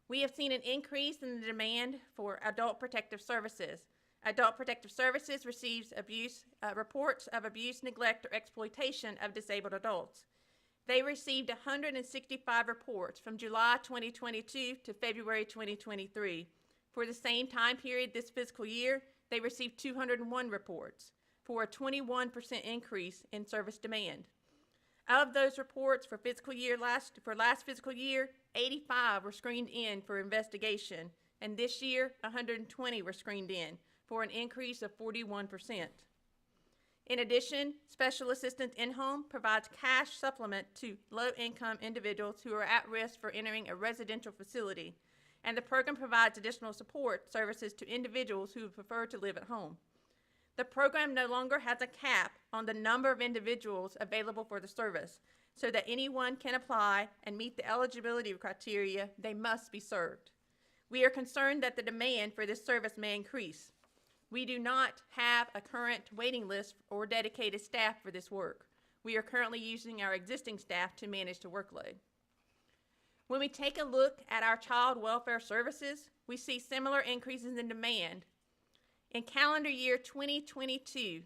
We have seen an increase in the demand for adult protective services. Adult Protective Services receives reports of abuse, neglect, or exploitation of disabled adults. They received 165 reports from July 2022 to February 2023. For the same time period this fiscal year, they received 201 reports, for a 21% increase in service demand. Of those reports for last fiscal year, 85 were screened in for investigation, and this year, 120 were screened in, for an increase of 41%. In addition, Special Assistance In-Home provides cash supplement to low-income individuals who are at risk for entering a residential facility, and the program provides additional support services to individuals who prefer to live at home. The program no longer has a cap on the number of individuals available for the service, so that anyone can apply and meet the eligibility criteria. They must be served. We are concerned that the demand for this service may increase. We do not have a current waiting list or dedicated staff for this work. We are currently using our existing staff to manage the workload. When we take a look at our child welfare services, we see similar increases in demand. In calendar year 2022,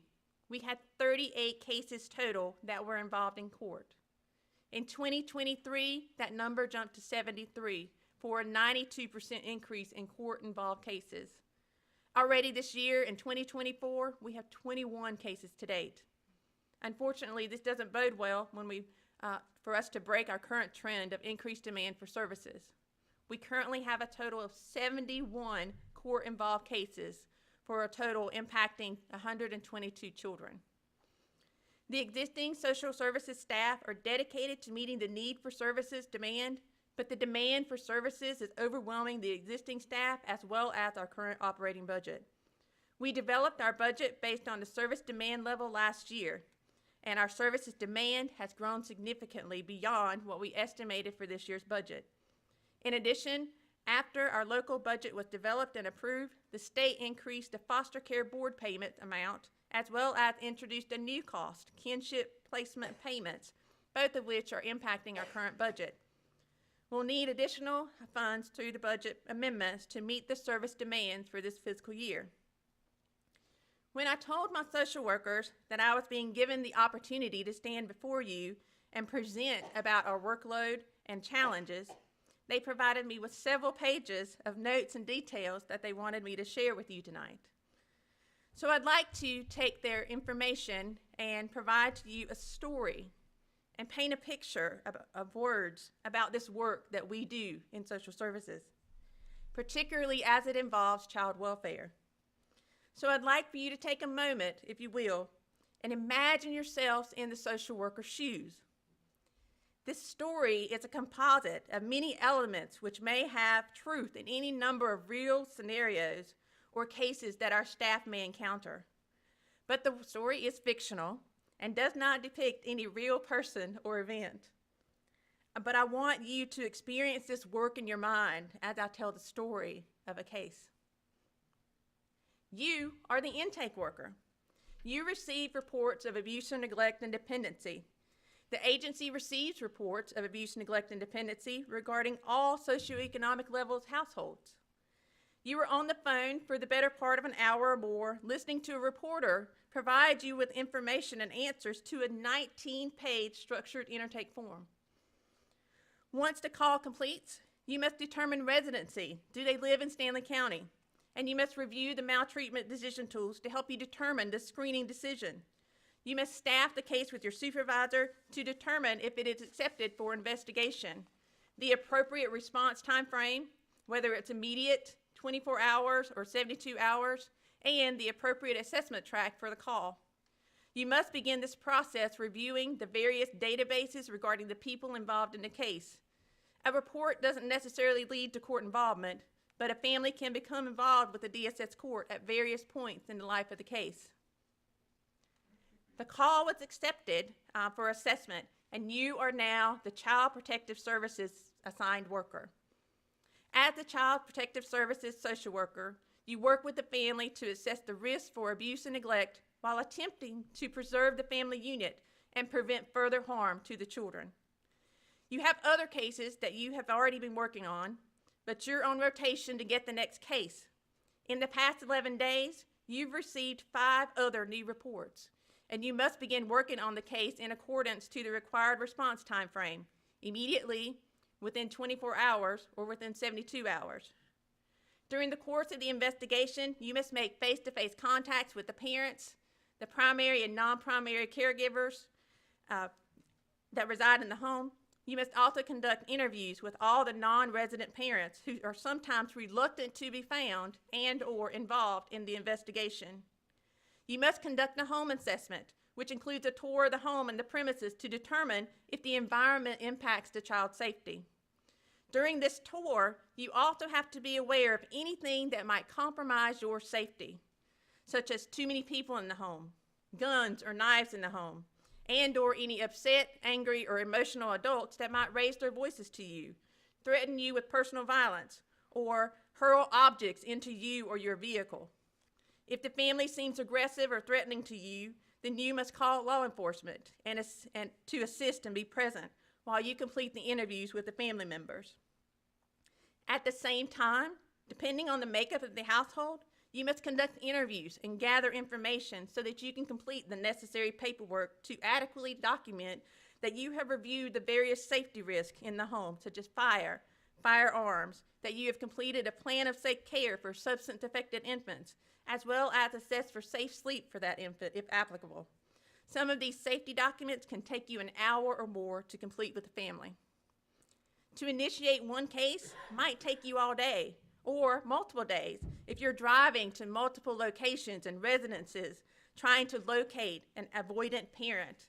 we had 38 cases total that were involved in court. In 2023, that number jumped to 73, for a 92% increase in court-involved cases. Already this year, in 2024, we have 21 cases to date. Unfortunately, this doesn't bode well for us to break our current trend of increased demand for services. We currently have a total of 71 court-involved cases, for a total impacting 122 children. The existing social services staff are dedicated to meeting the need for services demand, but the demand for services is overwhelming the existing staff as well as our current operating budget. We developed our budget based on the service demand level last year, and our services demand has grown significantly beyond what we estimated for this year's budget. In addition, after our local budget was developed and approved, the state increased the foster care board payment amount, as well as introduced a new cost, kinship placement payments, both of which are impacting our current budget. We'll need additional funds through the budget amendments to meet the service demands for this fiscal year. When I told my social workers that I was being given the opportunity to stand before you and present about our workload and challenges, they provided me with several pages of notes and details that they wanted me to share with you tonight. So I'd like to take their information and provide to you a story and paint a picture of words about this work that we do in social services, particularly as it involves child welfare. So I'd like for you to take a moment, if you will, and imagine yourselves in the social worker's shoes. This story is a composite of many elements which may have truth in any number of real scenarios or cases that our staff may encounter. But the story is fictional and does not depict any real person or event. But I want you to experience this work in your mind as I tell the story of a case. You are the intake worker. You receive reports of abuse or neglect and dependency. The agency receives reports of abuse, neglect, and dependency regarding all socioeconomic levels households. You were on the phone for the better part of an hour or more, listening to a reporter provide you with information and answers to a 19-page structured intake form. Once the call completes, you must determine residency. Do they live in Stanley County? And you must review the maltreatment decision tools to help you determine the screening decision. You must staff the case with your supervisor to determine if it is accepted for investigation, the appropriate response time frame, whether it's immediate, 24 hours, or 72 hours, and the appropriate assessment track for the call. You must begin this process reviewing the various databases regarding the people involved in the case. A report doesn't necessarily lead to court involvement, but a family can become involved with the DSS court at various points in the life of the case. The call was accepted for assessment, and you are now the Child Protective Services assigned worker. As the Child Protective Services social worker, you work with the family to assess the risk for abuse and neglect while attempting to preserve the family unit and prevent further harm to the children. You have other cases that you have already been working on, but you're on rotation to get the next case. In the past 11 days, you've received 5 other new reports, and you must begin working on the case in accordance to the required response time frame, immediately, within 24 hours, or within 72 hours. During the course of the investigation, you must make face-to-face contacts with the parents, the primary and non-primary caregivers that reside in the home. You must also conduct interviews with all the non-resident parents who are sometimes reluctant to be found and/or involved in the investigation. You must conduct a home assessment, which includes a tour of the home and the premises to determine if the environment impacts the child's safety. During this tour, you also have to be aware of anything that might compromise your safety, such as too many people in the home, guns or knives in the home, and/or any upset, angry, or emotional adults that might raise their voices to you, threaten you with personal violence, or hurl objects into you or your vehicle. If the family seems aggressive or threatening to you, then you must call law enforcement and to assist and be present while you complete the interviews with the family members. At the same time, depending on the makeup of the household, you must conduct interviews and gather information so that you can complete the necessary paperwork to adequately document that you have reviewed the various safety risks in the home, such as fire, firearms, that you have completed a plan of safe care for substance-affected infants, as well as assess for safe sleep for that infant, if applicable. Some of these safety documents can take you an hour or more to complete with the family. To initiate one case might take you all day or multiple days if you're driving to multiple locations and residences trying to locate an avoidant parent.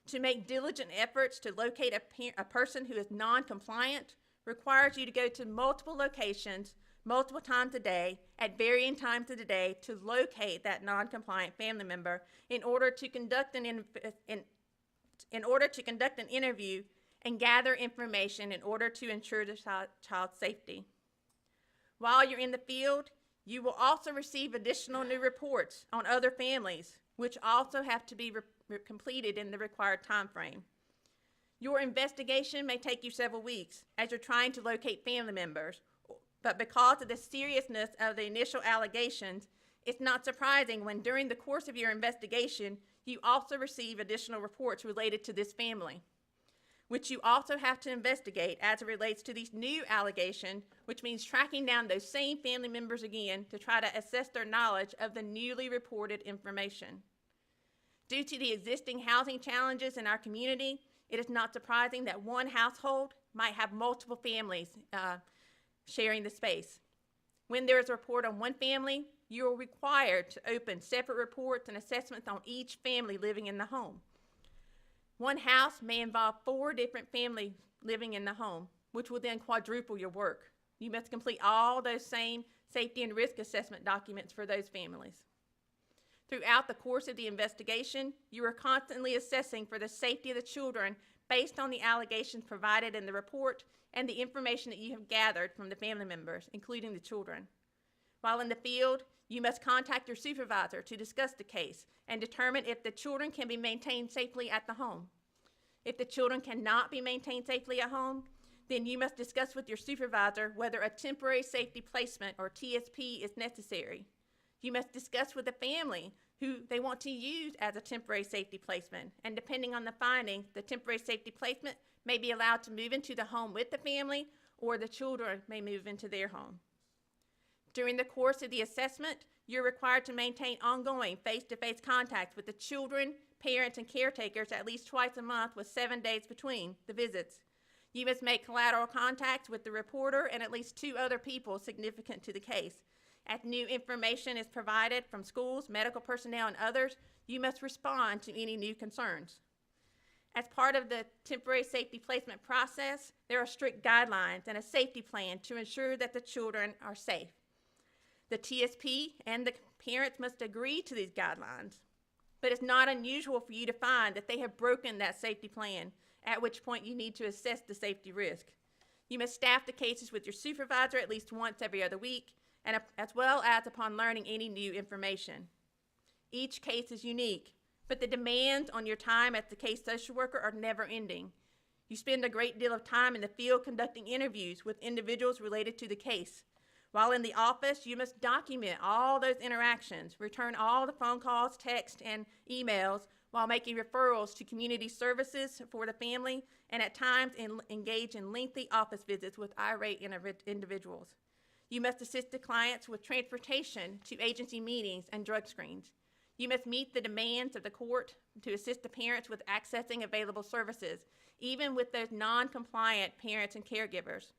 To make diligent efforts to locate a person who is non-compliant requires you to go to multiple locations, multiple times a day at varying times of the day to locate that non-compliant family member in order to conduct an interview and gather information in order to ensure the child's safety. While you're in the field, you will also receive additional new reports on other families, which also have to be completed in the required time frame. Your investigation may take you several weeks as you're trying to locate family members, but because of the seriousness of the initial allegations, it's not surprising when during the course of your investigation, you also receive additional reports related to this family, which you also have to investigate as it relates to these new allegations, which means tracking down those same family members again to try to assess their knowledge of the newly reported information. Due to the existing housing challenges in our community, it is not surprising that one household might have multiple families sharing the space. When there is a report on one family, you are required to open separate reports and assessments on each family living in the home. One house may involve 4 different families living in the home, which will then quadruple your work. You must complete all those same safety and risk assessment documents for those families. Throughout the course of the investigation, you are constantly assessing for the safety of the children based on the allegations provided in the report and the information that you have gathered from the family members, including the children. While in the field, you must contact your supervisor to discuss the case and determine if the children can be maintained safely at the home. If the children cannot be maintained safely at home, then you must discuss with your supervisor whether a temporary safety placement or TSP is necessary. You must discuss with the family who they want to use as a temporary safety placement, and depending on the findings, the temporary safety placement may be allowed to move into the home with the family, or the children may move into their home. During the course of the assessment, you're required to maintain ongoing face-to-face contact with the children, parents, and caretakers at least twice a month with 7 days between the visits. You must make collateral contacts with the reporter and at least 2 other people significant to the case. As new information is provided from schools, medical personnel, and others, you must respond to any new concerns. As part of the temporary safety placement process, there are strict guidelines and a safety plan to ensure that the children are safe. The TSP and the parents must agree to these guidelines, but it's not unusual for you to find that they have broken that safety plan, at which point you need to assess the safety risk. You must staff the cases with your supervisor at least once every other week, and as well as upon learning any new information. Each case is unique, but the demands on your time as the case social worker are never ending. You spend a great deal of time in the field conducting interviews with individuals related to the case. While in the office, you must document all those interactions, return all the phone calls, texts, and emails while making referrals to community services for the family, and at times engage in lengthy office visits with irate individuals. You must assist the clients with transportation to agency meetings and drug screens. You must meet the demands of the court to assist the parents with accessing available services, even with those non-compliant parents and caregivers.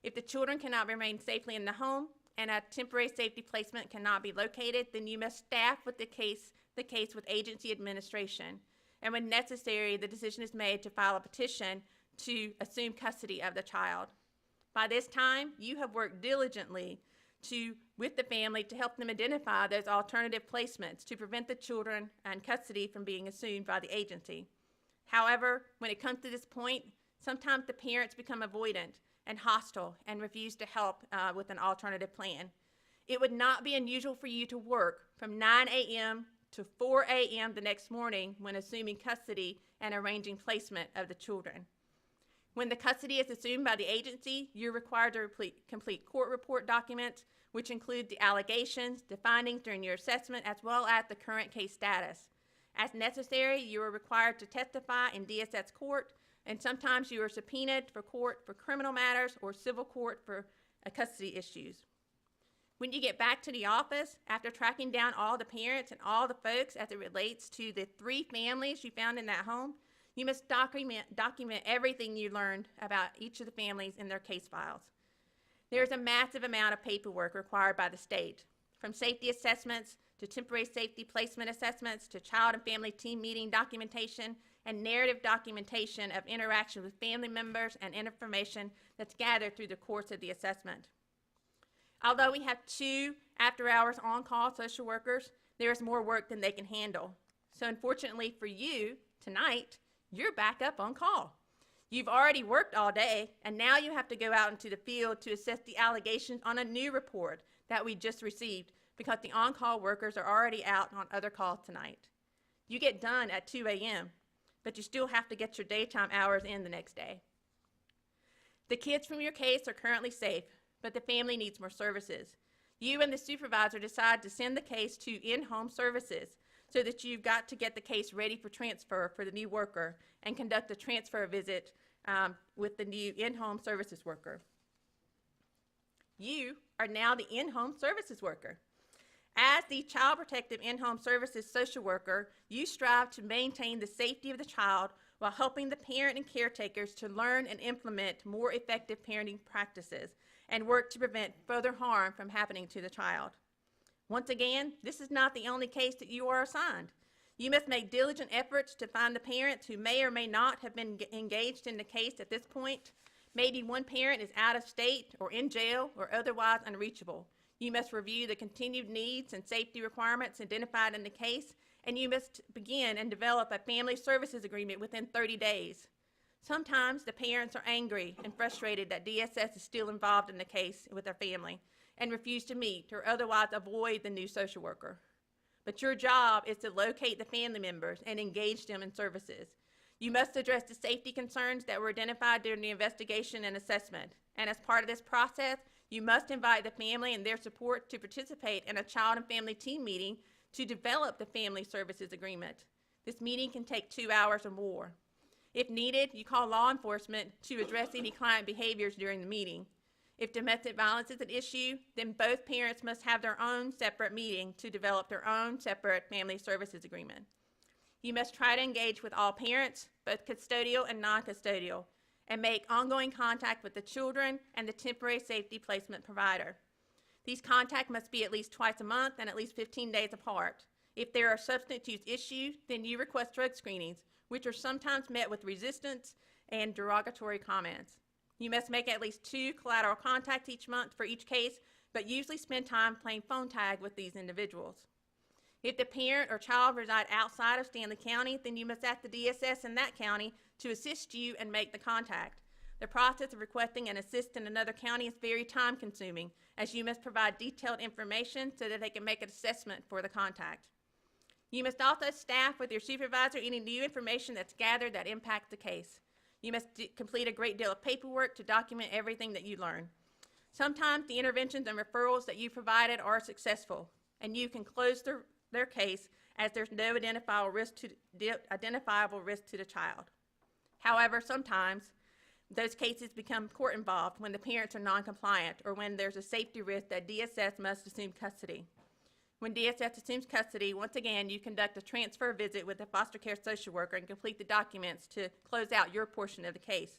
If the children cannot remain safely in the home and a temporary safety placement cannot be located, then you must staff with the case with agency administration. And when necessary, the decision is made to file a petition to assume custody of the child. By this time, you have worked diligently with the family to help them identify those alternative placements to prevent the children and custody from being assumed by the agency. However, when it comes to this point, sometimes the parents become avoidant and hostile and refuse to help with an alternative plan. It would not be unusual for you to work from 9 a.m. to 4 a.m. the next morning when assuming custody and arranging placement of the children. When the custody is assumed by the agency, you're required to complete court report documents, which include the allegations, the findings during your assessment, as well as the current case status. As necessary, you are required to testify in DSS court, and sometimes you are subpoenaed for court for criminal matters or civil court for custody issues. When you get back to the office, after tracking down all the parents and all the folks as it relates to the 3 families you found in that home, you must document everything you learned about each of the families in their case files. There's a massive amount of paperwork required by the state, from safety assessments to temporary safety placement assessments to child and family team meeting documentation and narrative documentation of interaction with family members and information that's gathered through the course of the assessment. Although we have 2 after-hours on-call social workers, there is more work than they can handle. So unfortunately for you, tonight, you're back up on call. You've already worked all day, and now you have to go out into the field to assess the allegations on a new report that we just received because the on-call workers are already out on other calls tonight. You get done at 2 a.m., but you still have to get your daytime hours in the next day. The kids from your case are currently safe, but the family needs more services. You and the supervisor decide to send the case to in-home services so that you've got to get the case ready for transfer for the new worker and conduct a transfer visit with the new in-home services worker. You are now the in-home services worker. As the Child Protective In-Home Services social worker, you strive to maintain the safety of the child while helping the parent and caretakers to learn and implement more effective parenting practices and work to prevent further harm from happening to the child. Once again, this is not the only case that you are assigned. You must make diligent efforts to find the parents who may or may not have been engaged in the case at this point. Maybe one parent is out of state or in jail or otherwise unreachable. You must review the continued needs and safety requirements identified in the case, and you must begin and develop a family services agreement within 30 days. Sometimes the parents are angry and frustrated that DSS is still involved in the case with their family and refuse to meet or otherwise avoid the new social worker. But your job is to locate the family members and engage them in services. You must address the safety concerns that were identified during the investigation and assessment. And as part of this process, you must invite the family and their support to participate in a child and family team meeting to develop the family services agreement. This meeting can take 2 hours or more. If needed, you call law enforcement to address any client behaviors during the meeting. If domestic violence is an issue, then both parents must have their own separate meeting to develop their own separate family services agreement. You must try to engage with all parents, both custodial and non-custodial, and make ongoing contact with the children and the temporary safety placement provider. These contacts must be at least twice a month and at least 15 days apart. If there are substance use issues, then you request drug screenings, which are sometimes met with resistance and derogatory comments. You must make at least 2 collateral contacts each month for each case, but usually spend time playing phone tag with these individuals. If the parent or child reside outside of Stanley County, then you must ask the DSS in that county to assist you and make the contact. The process of requesting an assist in another county is very time consuming, as you must provide detailed information so that they can make an assessment for the contact. You must also staff with your supervisor any new information that's gathered that impacts the case. You must complete a great deal of paperwork to document everything that you learn. Sometimes the interventions and referrals that you provided are successful, and you can close their case as there's no identifiable risk to the child. However, sometimes those cases become court involved when the parents are non-compliant or when there's a safety risk that DSS must assume custody. When DSS assumes custody, once again, you conduct a transfer visit with the foster care social worker and complete the documents to close out your portion of the case.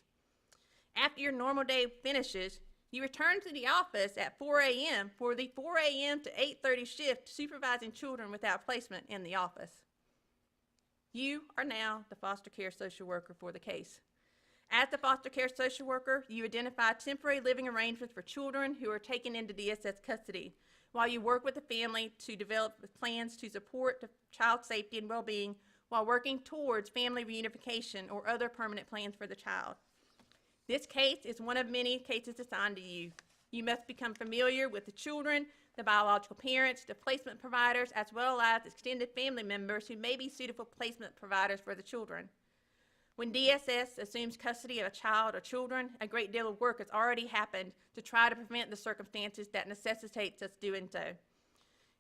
After your normal day finishes, you return to the office at 4 a.m. for the 4 a.m. to 8:30 shift supervising children without placement in the office. You are now the foster care social worker for the case. As the foster care social worker, you identify temporary living arrangements for children who are taken into DSS custody, while you work with the family to develop plans to support the child's safety and well-being while working towards family reunification or other permanent plans for the child. This case is one of many cases assigned to you. You must become familiar with the children, the biological parents, the placement providers, as well as extended family members who may be suitable placement providers for the children. When DSS assumes custody of a child or children, a great deal of work has already happened to try to prevent the circumstances that necessitates us doing so.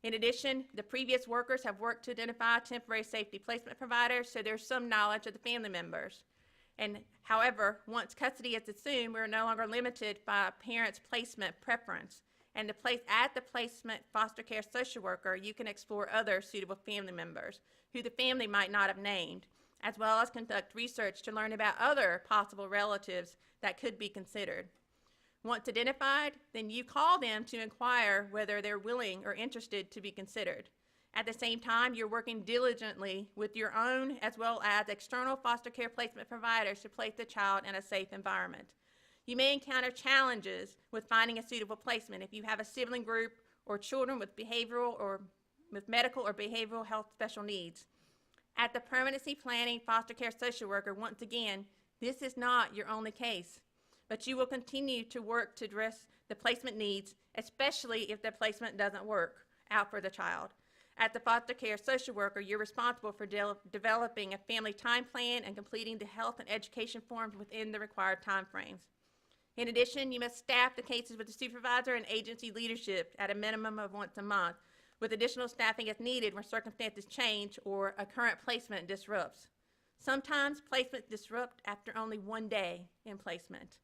In addition, the previous workers have worked to identify temporary safety placement providers, so there's some knowledge of the family members. And however, once custody is assumed, we're no longer limited by a parent's placement preference. And at the placement foster care social worker, you can explore other suitable family members who the family might not have named, as well as conduct research to learn about other possible relatives that could be considered. Once identified, then you call them to inquire whether they're willing or interested to be considered. At the same time, you're working diligently with your own as well as external foster care placement providers to place the child in a safe environment. You may encounter challenges with finding a suitable placement if you have a sibling group or children with behavioral or with medical or behavioral health special needs. At the Permanency Planning Foster Care Social Worker, once again, this is not your only case, but you will continue to work to address the placement needs, especially if the placement doesn't work out for the child. At the Foster Care Social Worker, you're responsible for developing a family time plan and completing the health and education forms within the required timeframes. In addition, you must staff the cases with the supervisor and agency leadership at a minimum of once a month, with additional staffing as needed when circumstances change or a current placement disrupts. Sometimes placements disrupt after only one day in placement.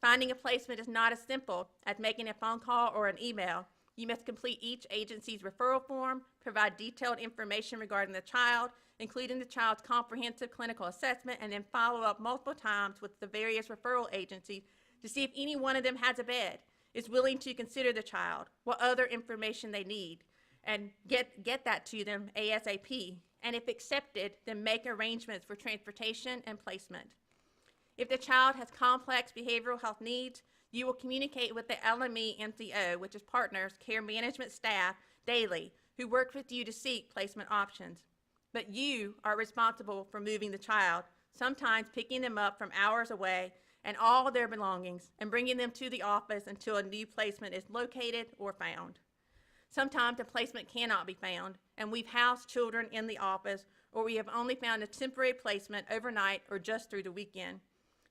Finding a placement is not as simple as making a phone call or an email. You must complete each agency's referral form, provide detailed information regarding the child, including the child's comprehensive clinical assessment, and then follow up multiple times with the various referral agencies to see if any one of them has a bed, is willing to consider the child, what other information they need, and get that to them ASAP. And if accepted, then make arrangements for transportation and placement. If the child has complex behavioral health needs, you will communicate with the LME MCO, which is Partners Care Management staff, daily, who work with you to seek placement options. But you are responsible for moving the child, sometimes picking them up from hours away and all their belongings and bringing them to the office until a new placement is located or found. Sometimes a placement cannot be found, and we've housed children in the office, or we have only found a temporary placement overnight or just through the weekend.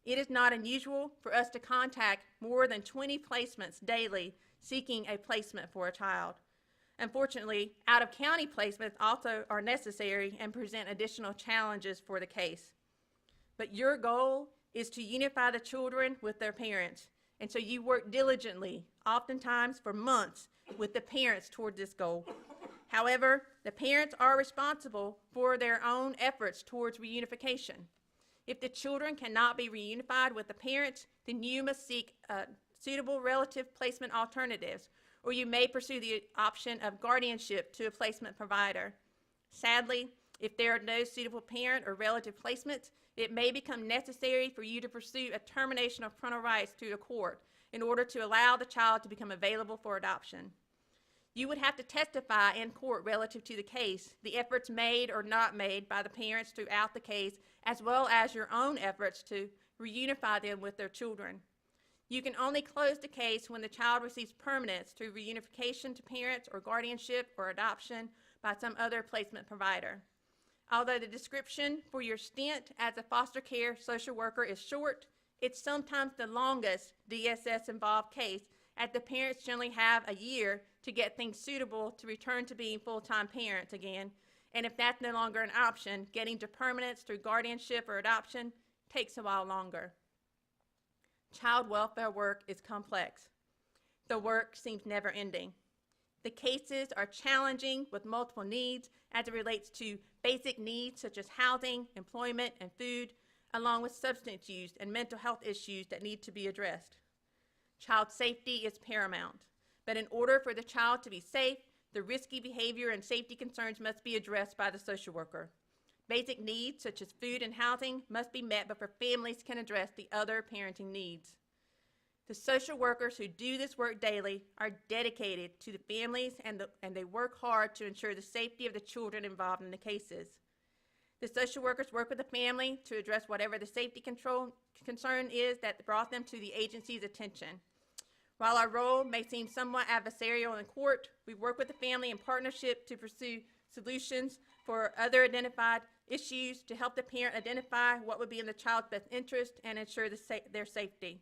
It is not unusual for us to contact more than 20 placements daily seeking a placement for a child. Unfortunately, out-of-county placements also are necessary and present additional challenges for the case. But your goal is to unify the children with their parents, and so you work diligently, oftentimes for months, with the parents toward this goal. However, the parents are responsible for their own efforts towards reunification. If the children cannot be reunified with the parents, then you must seek suitable relative placement alternatives, or you may pursue the option of guardianship to a placement provider. Sadly, if there are no suitable parent or relative placements, it may become necessary for you to pursue a termination of parental rights through the court in order to allow the child to become available for adoption. You would have to testify in court relative to the case, the efforts made or not made by the parents throughout the case, as well as your own efforts to reunify them with their children. You can only close the case when the child receives permanence through reunification to parents or guardianship or adoption by some other placement provider. Although the description for your stint as a foster care social worker is short, it's sometimes the longest DSS-involved case, as the parents generally have a year to get things suitable to return to being full-time parents again. And if that's no longer an option, getting to permanence through guardianship or adoption takes a while longer. Child welfare work is complex. The work seems never ending. The cases are challenging with multiple needs as it relates to basic needs such as housing, employment, and food, along with substance use and mental health issues that need to be addressed. Child safety is paramount, but in order for the child to be safe, the risky behavior and safety concerns must be addressed by the social worker. Basic needs such as food and housing must be met before families can address the other parenting needs. The social workers who do this work daily are dedicated to the families and they work hard to ensure the safety of the children involved in the cases. The social workers work with the family to address whatever the safety concern is that brought them to the agency's attention. While our role may seem somewhat adversarial in court, we work with the family in partnership to pursue solutions for other identified issues to help the parent identify what would be in the child's best interest and ensure their safety.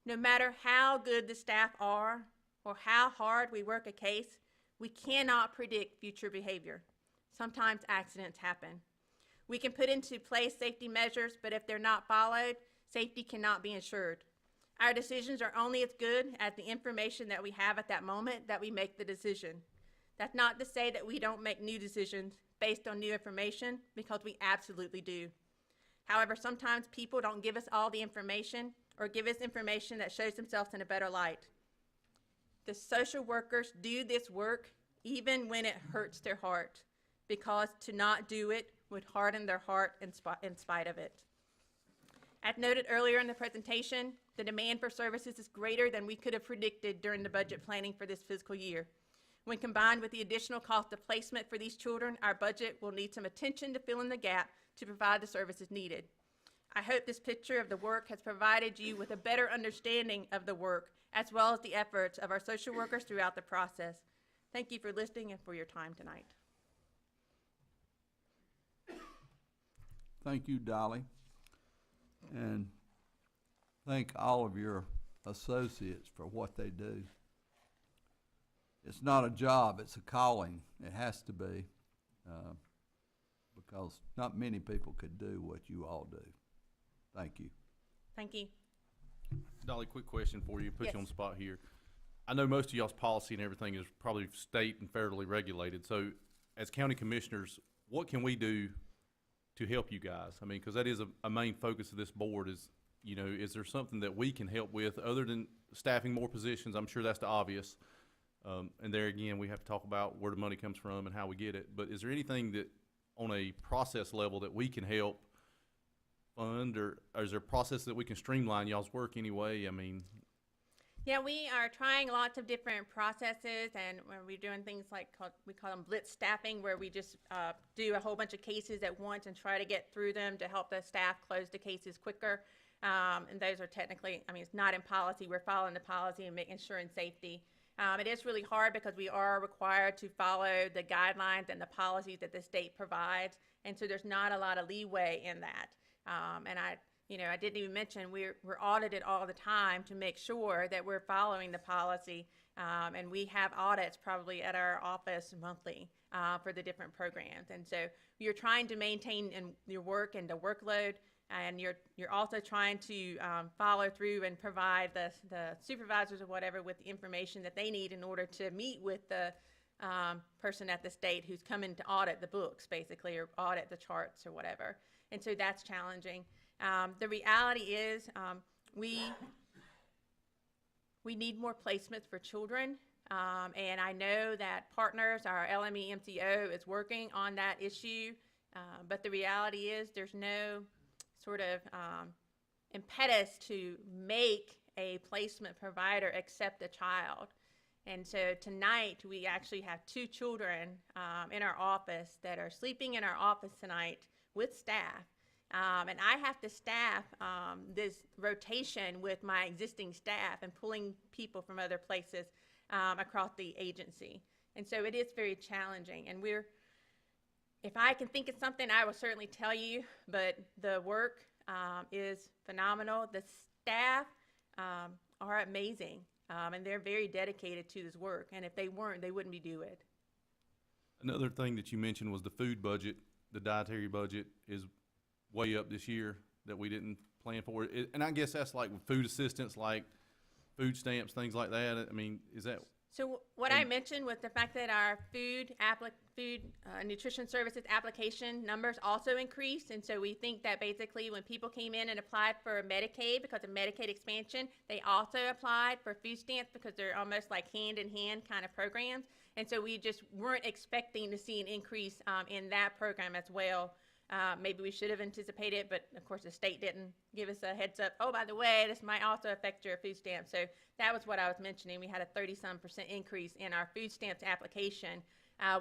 No matter how good the staff are or how hard we work a case, we cannot predict future behavior. Sometimes accidents happen. We can put into place safety measures, but if they're not followed, safety cannot be ensured. Our decisions are only as good as the information that we have at that moment that we make the decision. That's not to say that we don't make new decisions based on new information, because we absolutely do. However, sometimes people don't give us all the information or give us information that shows themselves in a better light. The social workers do this work even when it hurts their heart, because to not do it would harden their heart in spite of it. As noted earlier in the presentation, The demand for services is greater than we could have predicted during the budget planning for this fiscal year. When combined with the additional cost of placement for these children, our budget will need some attention to fill in the gap to provide the services needed. I hope this picture of the work has provided you with a better understanding of the work as well as the efforts of our social workers throughout the process. Thank you for listening and for your time tonight. Thank you, Dolly. And thank all of your associates for what they do. It's not a job, it's a calling. It has to be, because not many people could do what you all do. Thank you. Thank you. Dolly, quick question for you, put Yes. you on the spot here. I know most of y'all's policy and everything is probably state and federally regulated, so as county commissioners, what can we do to help you guys? I mean, because that is a main focus of this board is, you know, is there something that we can help with other than staffing more positions? I'm sure that's the obvious. And there again, we have to talk about where the money comes from and how we get it. But is there anything that, on a process level, that we can help fund, or is there a process that we can streamline y'all's work anyway? I mean, Yeah, we are trying lots of different processes, and we're doing things like we call them blitz staffing, where we just do a whole bunch of cases at once and try to get through them to help the staff close the cases quicker. And those are technically, I mean, it's not in policy. We're following the policy and making sure in safety. It is really hard because we are required to follow the guidelines and the policies that the state provides, and so there's not a lot of leeway in that. And I didn't even mention we're audited all the time to make sure that we're following the policy, and we have audits probably at our office monthly for the different programs. And so you're trying to maintain your work and the workload, and you're also trying to follow through and provide the supervisors or whatever with the information that they need in order to meet with the person at the state who's coming to audit the books, basically, or audit the charts or whatever. And so that's challenging. The reality is we need more placements for children, and I know that Partners, our LME MCO, is working on that issue, but the reality is there's no sort of impetus to make a placement provider accept a child. And so tonight we actually have 2 children in our office that are sleeping in our office tonight with staff. And I have to staff this rotation with my existing staff and pulling people from other places across the agency. And so it is very challenging. And if I can think of something, I will certainly tell you, but the work is phenomenal. The staff are amazing, and they're very dedicated to this work. And if they weren't, they wouldn't be doing it. another thing that you mentioned was the food budget. The dietary budget is way up this year that we didn't plan for. And I guess that's like with food assistance, like food stamps, things like that. I mean, is that? So what I mentioned was the fact that our nutrition services application numbers also increased. And so we think that basically when people came in and applied for Medicaid because of Medicaid expansion, they also applied for food stamps because they're almost like hand-in-hand kind of programs. And so we just weren't expecting to see an increase in that program as well. Maybe we should have anticipated, but of course the state didn't give us a heads up. Oh, by the way, this might also affect your food stamps. So that was what I was mentioning. We had a 30-some% increase in our food stamps application,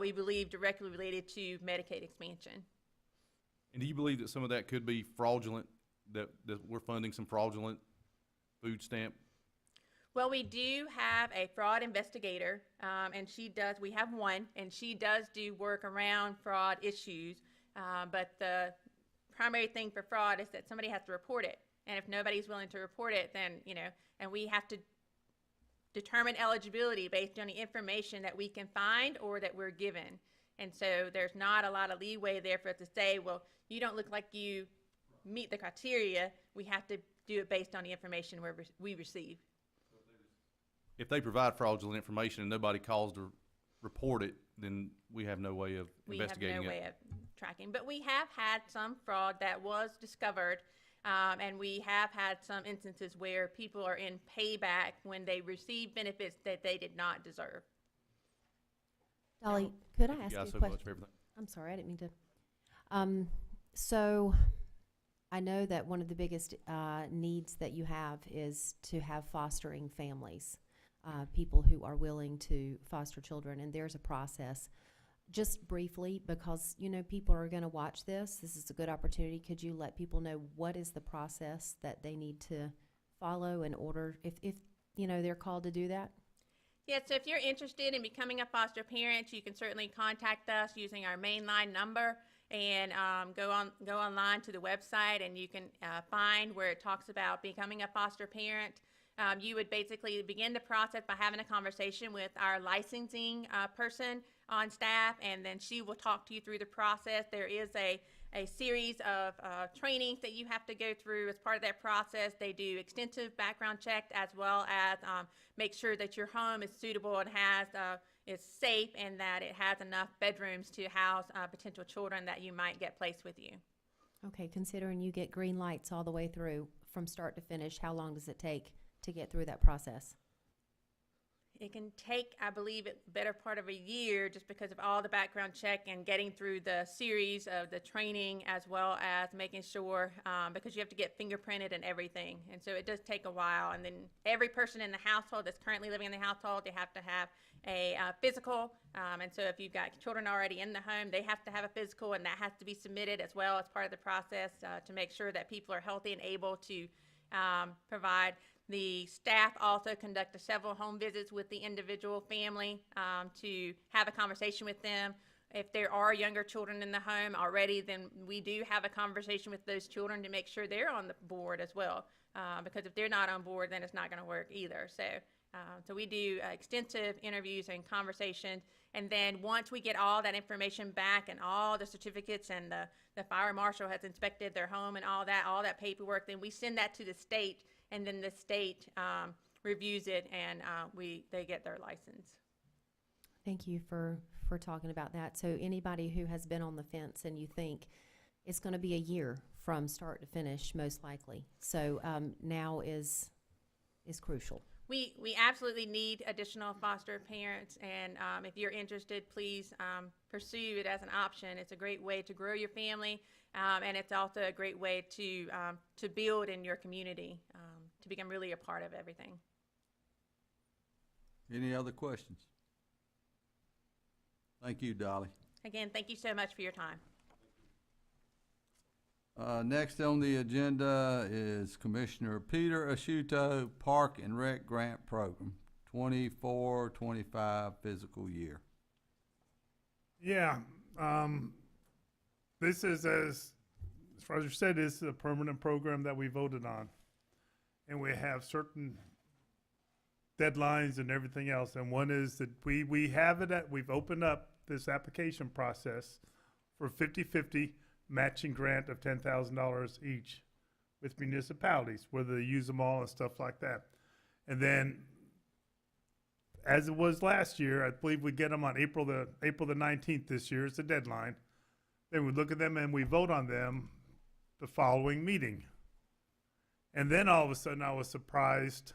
we believe directly related to Medicaid expansion. And do you believe that some of that could be fraudulent, that we're funding some fraudulent food stamp? Well, we do have a fraud investigator, and we have one, and she does do work around fraud issues. But the primary thing for fraud is that somebody has to report it. And if nobody's willing to report it, then, and we have to determine eligibility based on the information that we can find or that we're given. And so there's not a lot of leeway there for us to say, well, you don't look like you meet the criteria. We have to do it based on the information we receive. If they provide fraudulent information and nobody calls to report it, then we have no way of investigating it. We have no way of tracking. But we have had some fraud that was discovered, and we have had some instances where people are in payback when they receive benefits that they did not deserve. Dolly, could I Thank ask you you a guys so question? much for everything. I'm sorry, I didn't mean to. So I know that one of the biggest needs that you have is to have fostering families, people who are willing to foster children, and there's a process. Just briefly, because, you know, people are going to watch this. This is a good opportunity. Could you let people know what is the process that they need to follow in order, if you know, they're called to do that? Yeah, so if you're interested in becoming a foster parent, you can certainly contact us using our mainline number and go online to the website, and you can find where it talks about becoming a foster parent. You would basically begin the process by having a conversation with our licensing person on staff, and then she will talk to you through the process. There is a series of trainings that you have to go through as part of that process. They do extensive background checks, as well as make sure that your home is suitable and is safe, and that it has enough bedrooms to house potential children that you might get placed with you. Okay, considering you get green lights all the way through from start to finish, how long does it take to get through that process? It can take, I believe, the better part of a year, just because of all the background check and getting through the series of the training, as well as making sure, because you have to get fingerprinted and everything. And so it does take a while. And then every person in the household that's currently living in the household, they have to have a physical. And so if you've got children already in the home, they have to have a physical, and that has to be submitted as well as part of the process to make sure that people are healthy and able to provide. The staff also conduct several home visits with the individual family to have a conversation with them. If there are younger children in the home already, then we do have a conversation with those children to make sure they're on the board as well. Because if they're not on board, then it's not going to work either. So we do extensive interviews and conversations. And then once we get all that information back and all the certificates, and the fire marshal has inspected their home and all that paperwork, then we send that to the state, and then the state reviews it, and they get their license. Thank you for talking about that. So anybody who has been on the fence and you think it's going to be a year from start to finish, most likely. So now is crucial. We absolutely need additional foster parents, and if you're interested, please pursue it as an option. It's a great way to grow your family, and it's also a great way to build in your community, to become really a part of everything. Any other questions? Thank you, Dolly. Again, thank you so much for your time. Next on the agenda is Commissioner Peter Asciutto, Park and Rec Grant Program, 24-25 fiscal year. Yeah, this is, as Roger said, this is a permanent program that we voted on. And we have certain deadlines and everything else. And one is that we have it we've opened up this application process for 50-50 matching grant of $10,000 each with municipalities, whether they use them all and stuff like that. And then, as it was last year, I believe we get them on April the 19th this year is the deadline. Then we look at them and we vote on them the following meeting. And then all of a sudden I was surprised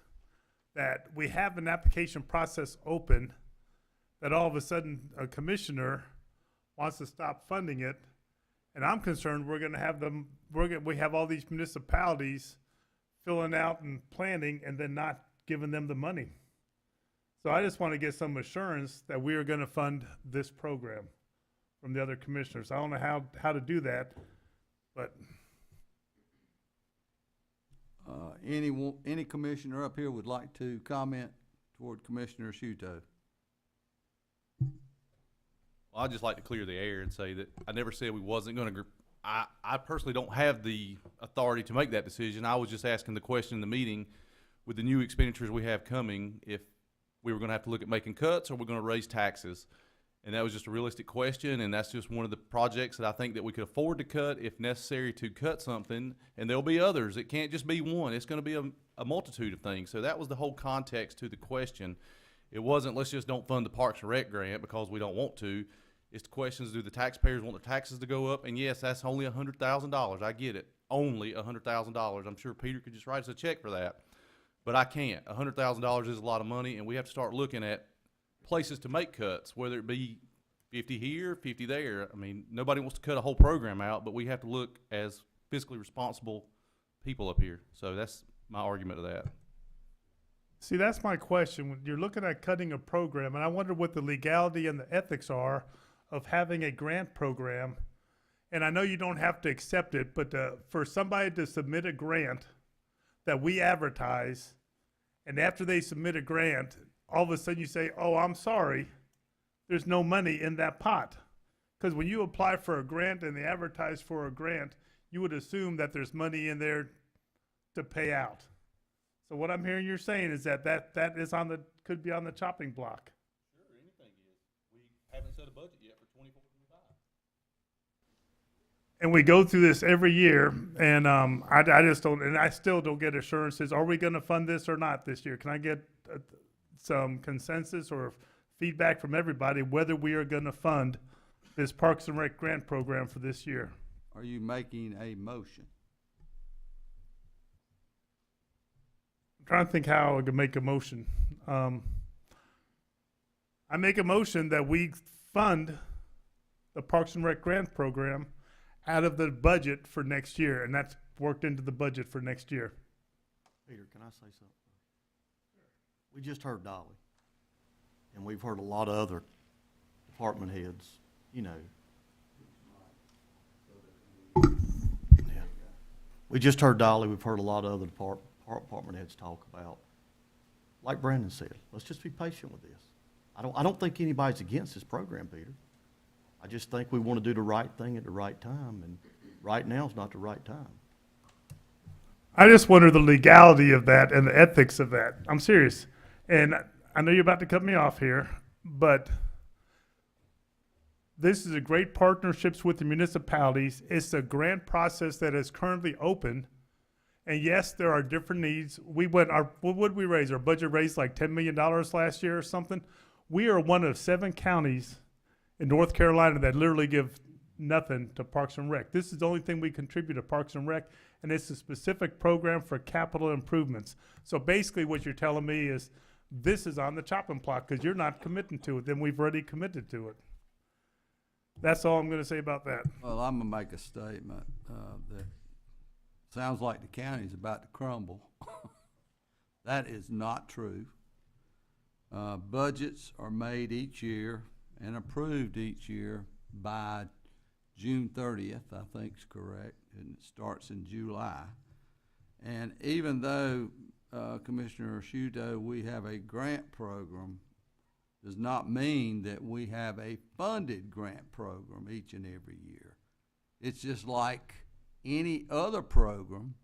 that we have an application process open, that all of a sudden a commissioner wants to stop funding it. And I'm concerned we're going to have we have all these municipalities filling out and planning and then not giving them the money. So I just want to get some assurance that we are going to fund this program from the other commissioners. I don't know how to do that, but Any commissioner up here would like to comment toward Commissioner Asciutto? Well, I'd just like to clear the air and say that I never said we wasn't going to. I personally don't have the authority to make that decision. I was just asking the question in the meeting, with the new expenditures we have coming, if we were going to have to look at making cuts or we're going to raise taxes. And that was just a realistic question, and that's just one of the projects that I think that we could afford to cut if necessary to cut something, and there'll be others. It can't just be one. It's going to be a multitude of things. So that was the whole context to the question. It wasn't, let's just don't fund the Parks and Rec grant because we don't want to. It's the questions, do the taxpayers want their taxes to go up? And yes, that's only $100,000. I get it. Only $100,000. I'm sure Peter could just write us a check for that. But I can't. $100,000 is a lot of money, and we have to start looking at places to make cuts, whether it be 50 here, 50 there. I mean, nobody wants to cut a whole program out, but we have to look as fiscally responsible people up here. So that's my argument of that. See, that's my question. When you're looking at cutting a program, and I wonder what the legality and the ethics are of having a grant program. And I know you don't have to accept it, but for somebody to submit a grant that we advertise, and after they submit a grant, all of a sudden you say, oh, I'm sorry, there's no money in that pot. Because when you apply for a grant and they advertise for a grant, you would assume that there's money in there to pay out. So what I'm hearing you're saying is that is could be on the chopping block. Sure, anything is. We haven't set a budget yet for 24-25. And we go through this every year, and I just don't, and I still don't get assurances. Are we going to fund this or not this year? Can I get some consensus or feedback from everybody whether we are going to fund this Parks and Rec grant program for this year? Are you making a motion? I'm trying to think how I can make a motion. I make a motion that we fund the Parks and Rec grant program out of the budget for next year, and that's worked into the budget for next year. Peter, can I say something? We just heard Dolly, and we've heard a lot of other department heads, you know. Yeah. We just heard Dolly, we've heard a lot of other department heads talk about, like Brandon said, let's just be patient with this. I don't think anybody's against this program, Peter. I just think we want to do the right thing at the right time, and right now is not the right time. I just wonder the legality of that and the ethics of that. I'm serious. And I know you're about to cut me off here, but this is a great partnerships with the municipalities. It's a grant process that is currently open. And yes, there are different needs. What would we raise? Our budget raised like $10 million last year or something. We are one of 7 counties in North Carolina that literally give nothing to Parks and Rec. This is the only thing we contribute to Parks and Rec, and it's a specific program for capital improvements. So basically what you're telling me is this is on the chopping block because you're not committing to it, then we've already committed to it. That's all I'm going to say about that. Well, I'm gonna make a statement, that sounds like the county's about to crumble. That is not true. Budgets are made each year and approved each year by June 30th, I think is correct, and it starts in July. And even though, Commissioner Shudo, we have a grant program, does not mean that we have a funded grant program each and every year. It's just like any other program,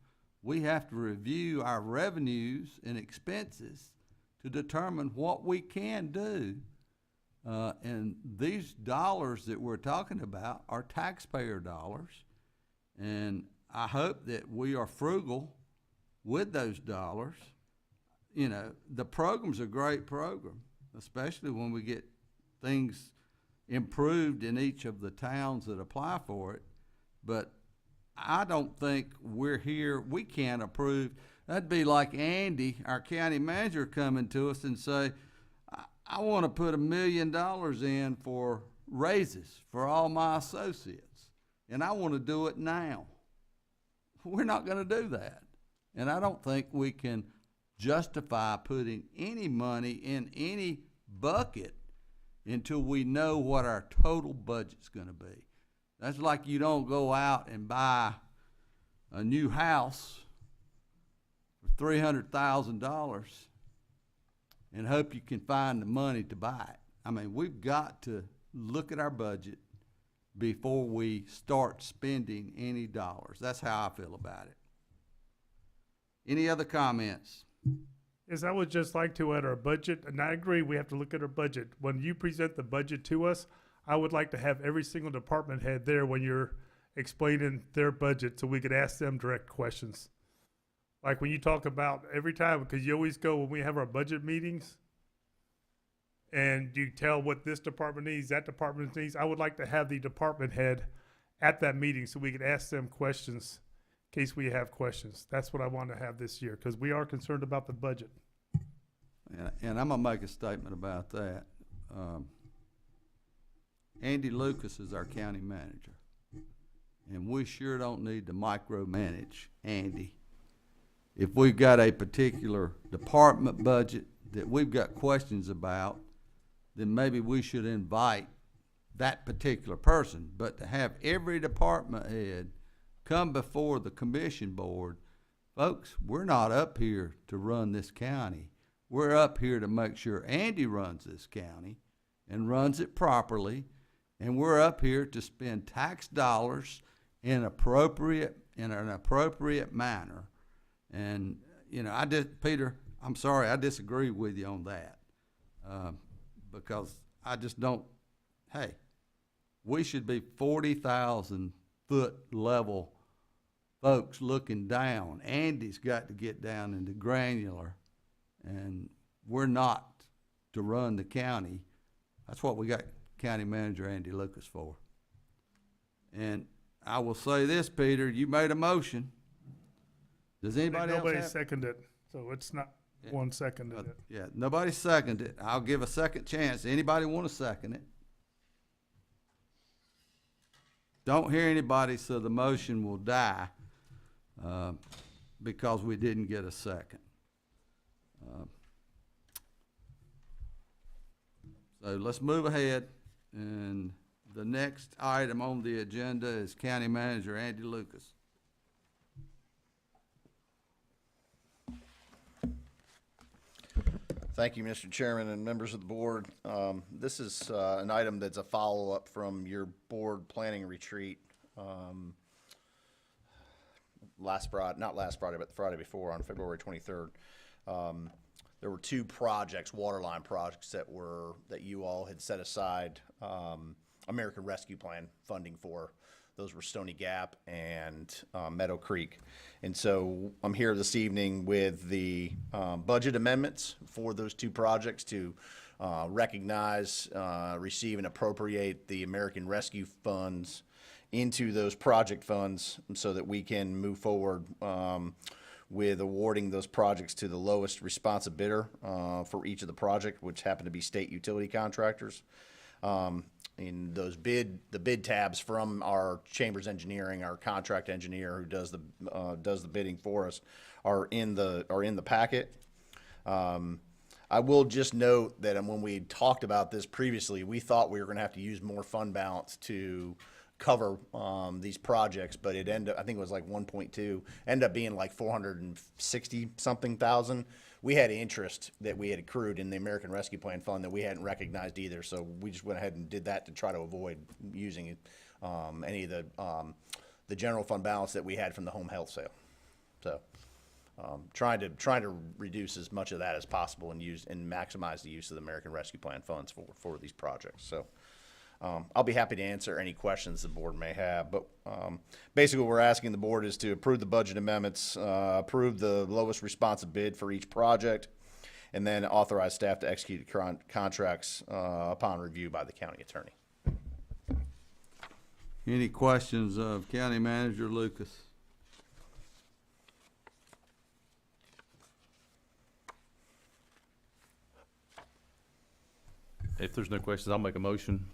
we have to review our revenues and expenses to determine what we can do. And these dollars that we're talking about are taxpayer dollars. And I hope that we are frugal with those dollars. You know, the program's a great program, especially when we get things improved in each of the towns that apply for it. But I don't think we can't approve. That'd be like Andy, our county manager, coming to us and say, I want to put $1 million in for raises for all my associates, and I want to do it now. We're not going to do that. And I don't think we can justify putting any money in any bucket until we know what our total budget's going to be. That's like you don't go out and buy a new house for $300,000 and hope you can find the money to buy it. I mean, we've got to look at our budget before we start spending any dollars. That's how I feel about it. Any other comments? Yes, I would just like to add our budget, and I agree we have to look at our budget. When you present the budget to us, I would like to have every single department head there when you're explaining their budget so we could ask them direct questions. Like when you talk about every time, because you always go when we have our budget meetings and you tell what this department needs, that department needs, I would like to have the department head at that meeting so we could ask them questions in case we have questions. That's what I want to have this year because we are concerned about the budget. And I'm going to make a statement about that. Andy Lucas is our county manager. and we sure don't need to micromanage Andy. If we've got a particular department budget that we've got questions about, then maybe we should invite that particular person. But to have every department head come before the commission board, folks, we're not up here to run this county. We're up here to make sure Andy runs this county and runs it properly, and we're up here to spend tax dollars in an appropriate manner. And, you know, Peter, I'm sorry, I disagree with you on that. Because I just don't, hey, we should be 40,000 foot level folks looking down. Andy's got to get down into granular, and we're not to run the county. That's what we got County Manager Andy Lucas for. And I will say this, Peter, you made a motion. Does anybody else Nobody have? seconded, so it's not one seconded it. Yeah, nobody seconded it. I'll give a second chance. Anybody want to second it? Don't hear anybody, so the motion will die, because we didn't get a second. So let's move ahead, and the next item on the agenda is County Manager Andy Lucas. Thank you, Mr. Chairman and members of the board. This is an item that's a follow-up from your board planning retreat not last Friday, but the Friday before, on February 23rd. There were two projects, waterline projects, that you all had set aside American Rescue Plan funding for. Those were Stony Gap and Meadow Creek. And so I'm here this evening with the budget amendments for those two projects to recognize, receive, and appropriate the American Rescue funds into those project funds so that we can move forward with awarding those projects to the lowest responsive bidder for each of the project, which happen to be state utility contractors. In those the bid tabs from our Chambers Engineering, our contract engineer who does the bidding for us, are in the packet. I will just note that when we talked about this previously, we thought we were going to have to use more fund balance to cover these projects, but it ended up, I think it was like 1.2, ended up being like 460 something thousand. We had interest that we had accrued in the American Rescue Plan Fund that we hadn't recognized either, so we just went ahead and did that to try to avoid using any of the general fund balance that we had from the home health sale. So trying to reduce as much of that as possible and maximize the use of the American Rescue Plan funds for these projects. So I'll be happy to answer any questions the board may have, but basically what we're asking the board is to approve the budget amendments, approve the lowest responsive bid for each project, and then authorize staff to execute contracts upon review by the county attorney. Any questions of County Manager Lucas? If there's no questions, I'll make a motion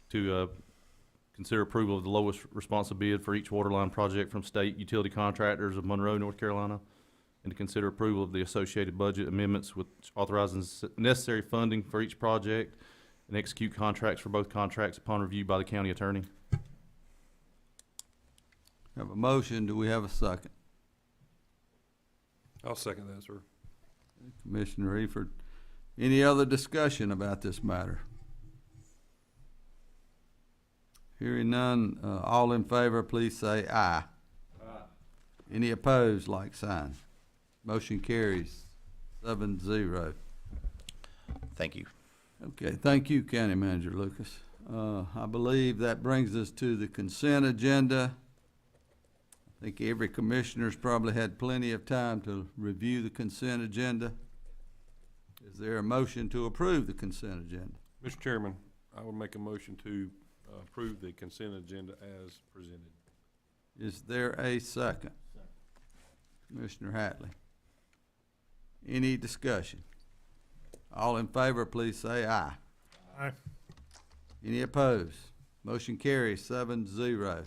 to consider approval of the lowest responsive bid for each waterline project from state utility contractors of Monroe, North Carolina, and to consider approval of the associated budget amendments which authorizes necessary funding for each project and execute contracts for both contracts upon review by the county attorney. Have a motion, do we have a second? I'll second that, sir. Commissioner Eford, any other discussion about this matter? Hearing none, all in favor, please say aye. Aye. Any opposed, like sign. Motion carries 7-0. Thank you. Okay, thank you, County Manager Lucas. I believe that brings us to the consent agenda. I think every commissioner's probably had plenty of time to review the consent agenda. Is there a motion to approve the consent agenda? Mr. Chairman, I would make a motion to approve the consent agenda as presented. Is there a second? Commissioner Hatley. Any discussion? All in favor, please say aye. Aye. Any opposed? Motion carries 7-0.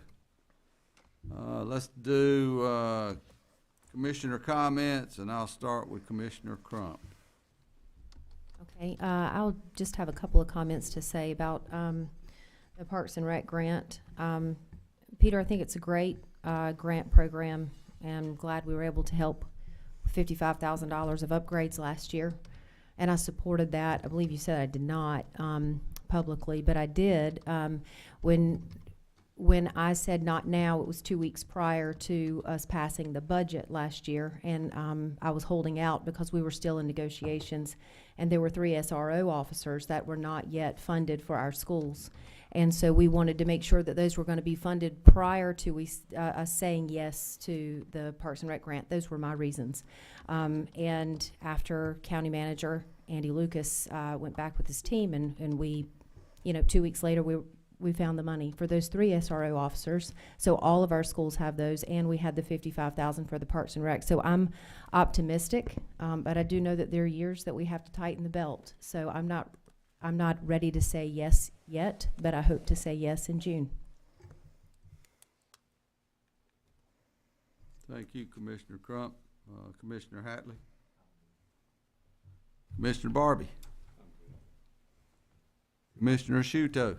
Let's do, commissioner comments, and I'll start with Commissioner Crump. Okay, I'll just have a couple of comments to say about the Parks and Rec grant. Peter, I think it's a great grant program, and I'm glad we were able to help with $55,000 of upgrades last year. And I supported that. I believe you said I did not publicly, but I did. When I said not now, it was 2 weeks prior to us passing the budget last year, and I was holding out because we were still in negotiations, and there were 3 SRO officers that were not yet funded for our schools. And so we wanted to make sure that those were going to be funded prior to us saying yes to the Parks and Rec grant. Those were my reasons. And after County Manager Andy Lucas went back with his team, and we, 2 weeks later, we found the money for those 3 SRO officers. So all of our schools have those, and we had the $55,000 for the Parks and Rec. So I'm optimistic, but I do know that there are years that we have to tighten the belt. So I'm not ready to say yes yet, but I hope to say yes in June. Thank you, Commissioner Crump. Commissioner Hatley? Commissioner Barbie? Commissioner Shuto?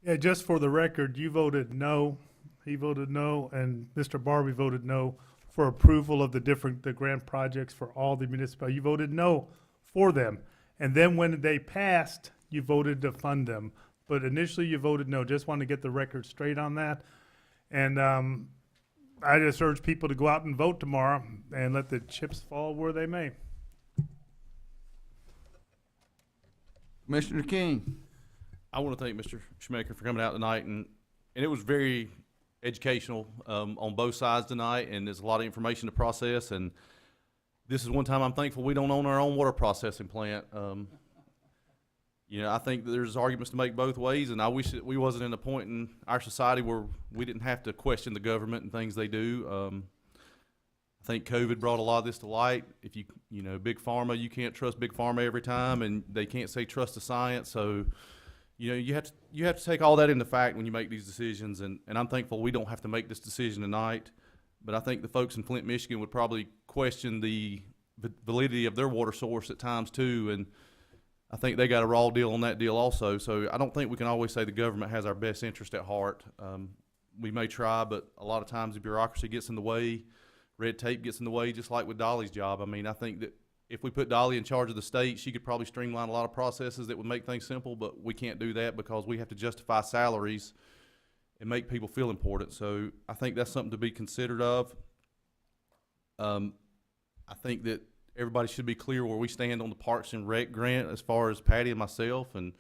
Yeah, just for the record, you voted no, he voted no, and Mr. Barbie voted no for approval of the grant projects for all the municipalities. You voted no for them. And then when they passed, you voted to fund them. But initially you voted no. Just want to get the record straight on that. And I just urge people to go out and vote tomorrow and let the chips fall where they may. Commissioner King? I want to thank Mr. Schmecker for coming out tonight, and it was very educational on both sides tonight, and there's a lot of information to process, and this is one time I'm thankful we don't own our own water processing plant. I think that there's arguments to make both ways, and I wish that we wasn't in a point in our society where we didn't have to question the government and things they do. I think COVID brought a lot of this to light. If Big Pharma, you can't trust Big Pharma every time, and they can't say trust the science, so you have to take all that into fact when you make these decisions, and I'm thankful we don't have to make this decision tonight. But I think the folks in Flint, Michigan would probably question the validity of their water source at times too, and I think they got a raw deal on that deal also. So I don't think we can always say the government has our best interest at heart. We may try, but a lot of times the bureaucracy gets in the way, red tape gets in the way, just like with Dolly's job. I mean, I think that if we put Dolly in charge of the state, she could probably streamline a lot of processes that would make things simple, but we can't do that because we have to justify salaries and make people feel important. So I think that's something to be considered of. I think that everybody should be clear where we stand on the Parks and Rec grant as far as Patty and myself, and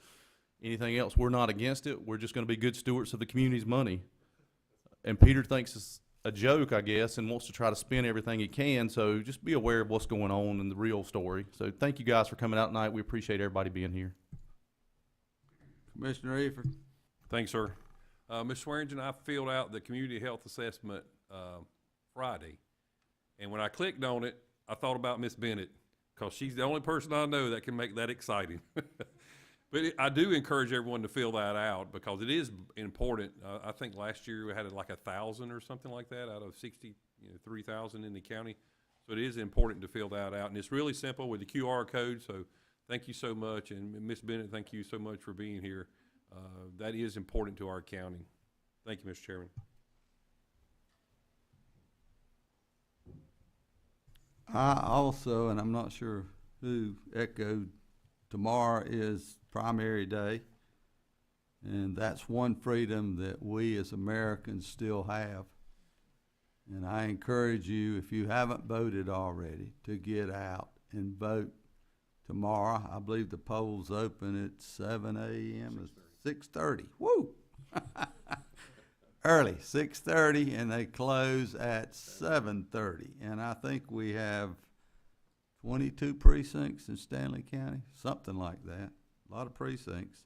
anything else. We're not against it. We're just going to be good stewards of the community's money. And Peter thinks it's a joke, I guess, and wants to try to spin everything he can. So just be aware of what's going on and the real story. So thank you guys for coming out tonight. We appreciate everybody being here. Commissioner Eford? Thanks, sir. Ms. Swearingen, I filled out the community health assessment Friday, and when I clicked on it, I thought about Miss Bennett, because she's the only person I know that can make that exciting. But I do encourage everyone to fill that out because it is important. I think last year we had like 1,000 or something like that out of 63,000 in the county. So it is important to fill that out, and it's really simple with the QR code. So thank you so much, and Ms. Bennett, thank you so much for being here. That is important to our county. Thank you, Mr. Chairman. I also, and I'm not sure who echoed, tomorrow is primary day, and that's one freedom that we as Americans still have. And I encourage you, if you haven't voted already, to get out and vote tomorrow. I believe the polls open at 7 a.m. to 6:30. Woo! Early, 6:30, and they close at 7:30. And I think we have 22 precincts in Stanley County, something like that. A lot of precincts.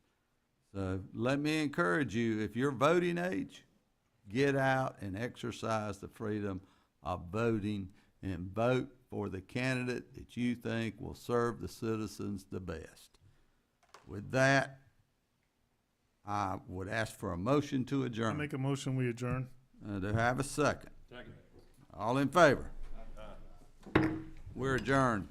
So let me encourage you, if you're voting age, get out and exercise the freedom of voting and vote for the candidate that you think will serve the citizens the best. With that, I would ask for a motion to I adjourn. make a motion, we adjourn. Do I have a second? Second. All in favor? We're adjourned.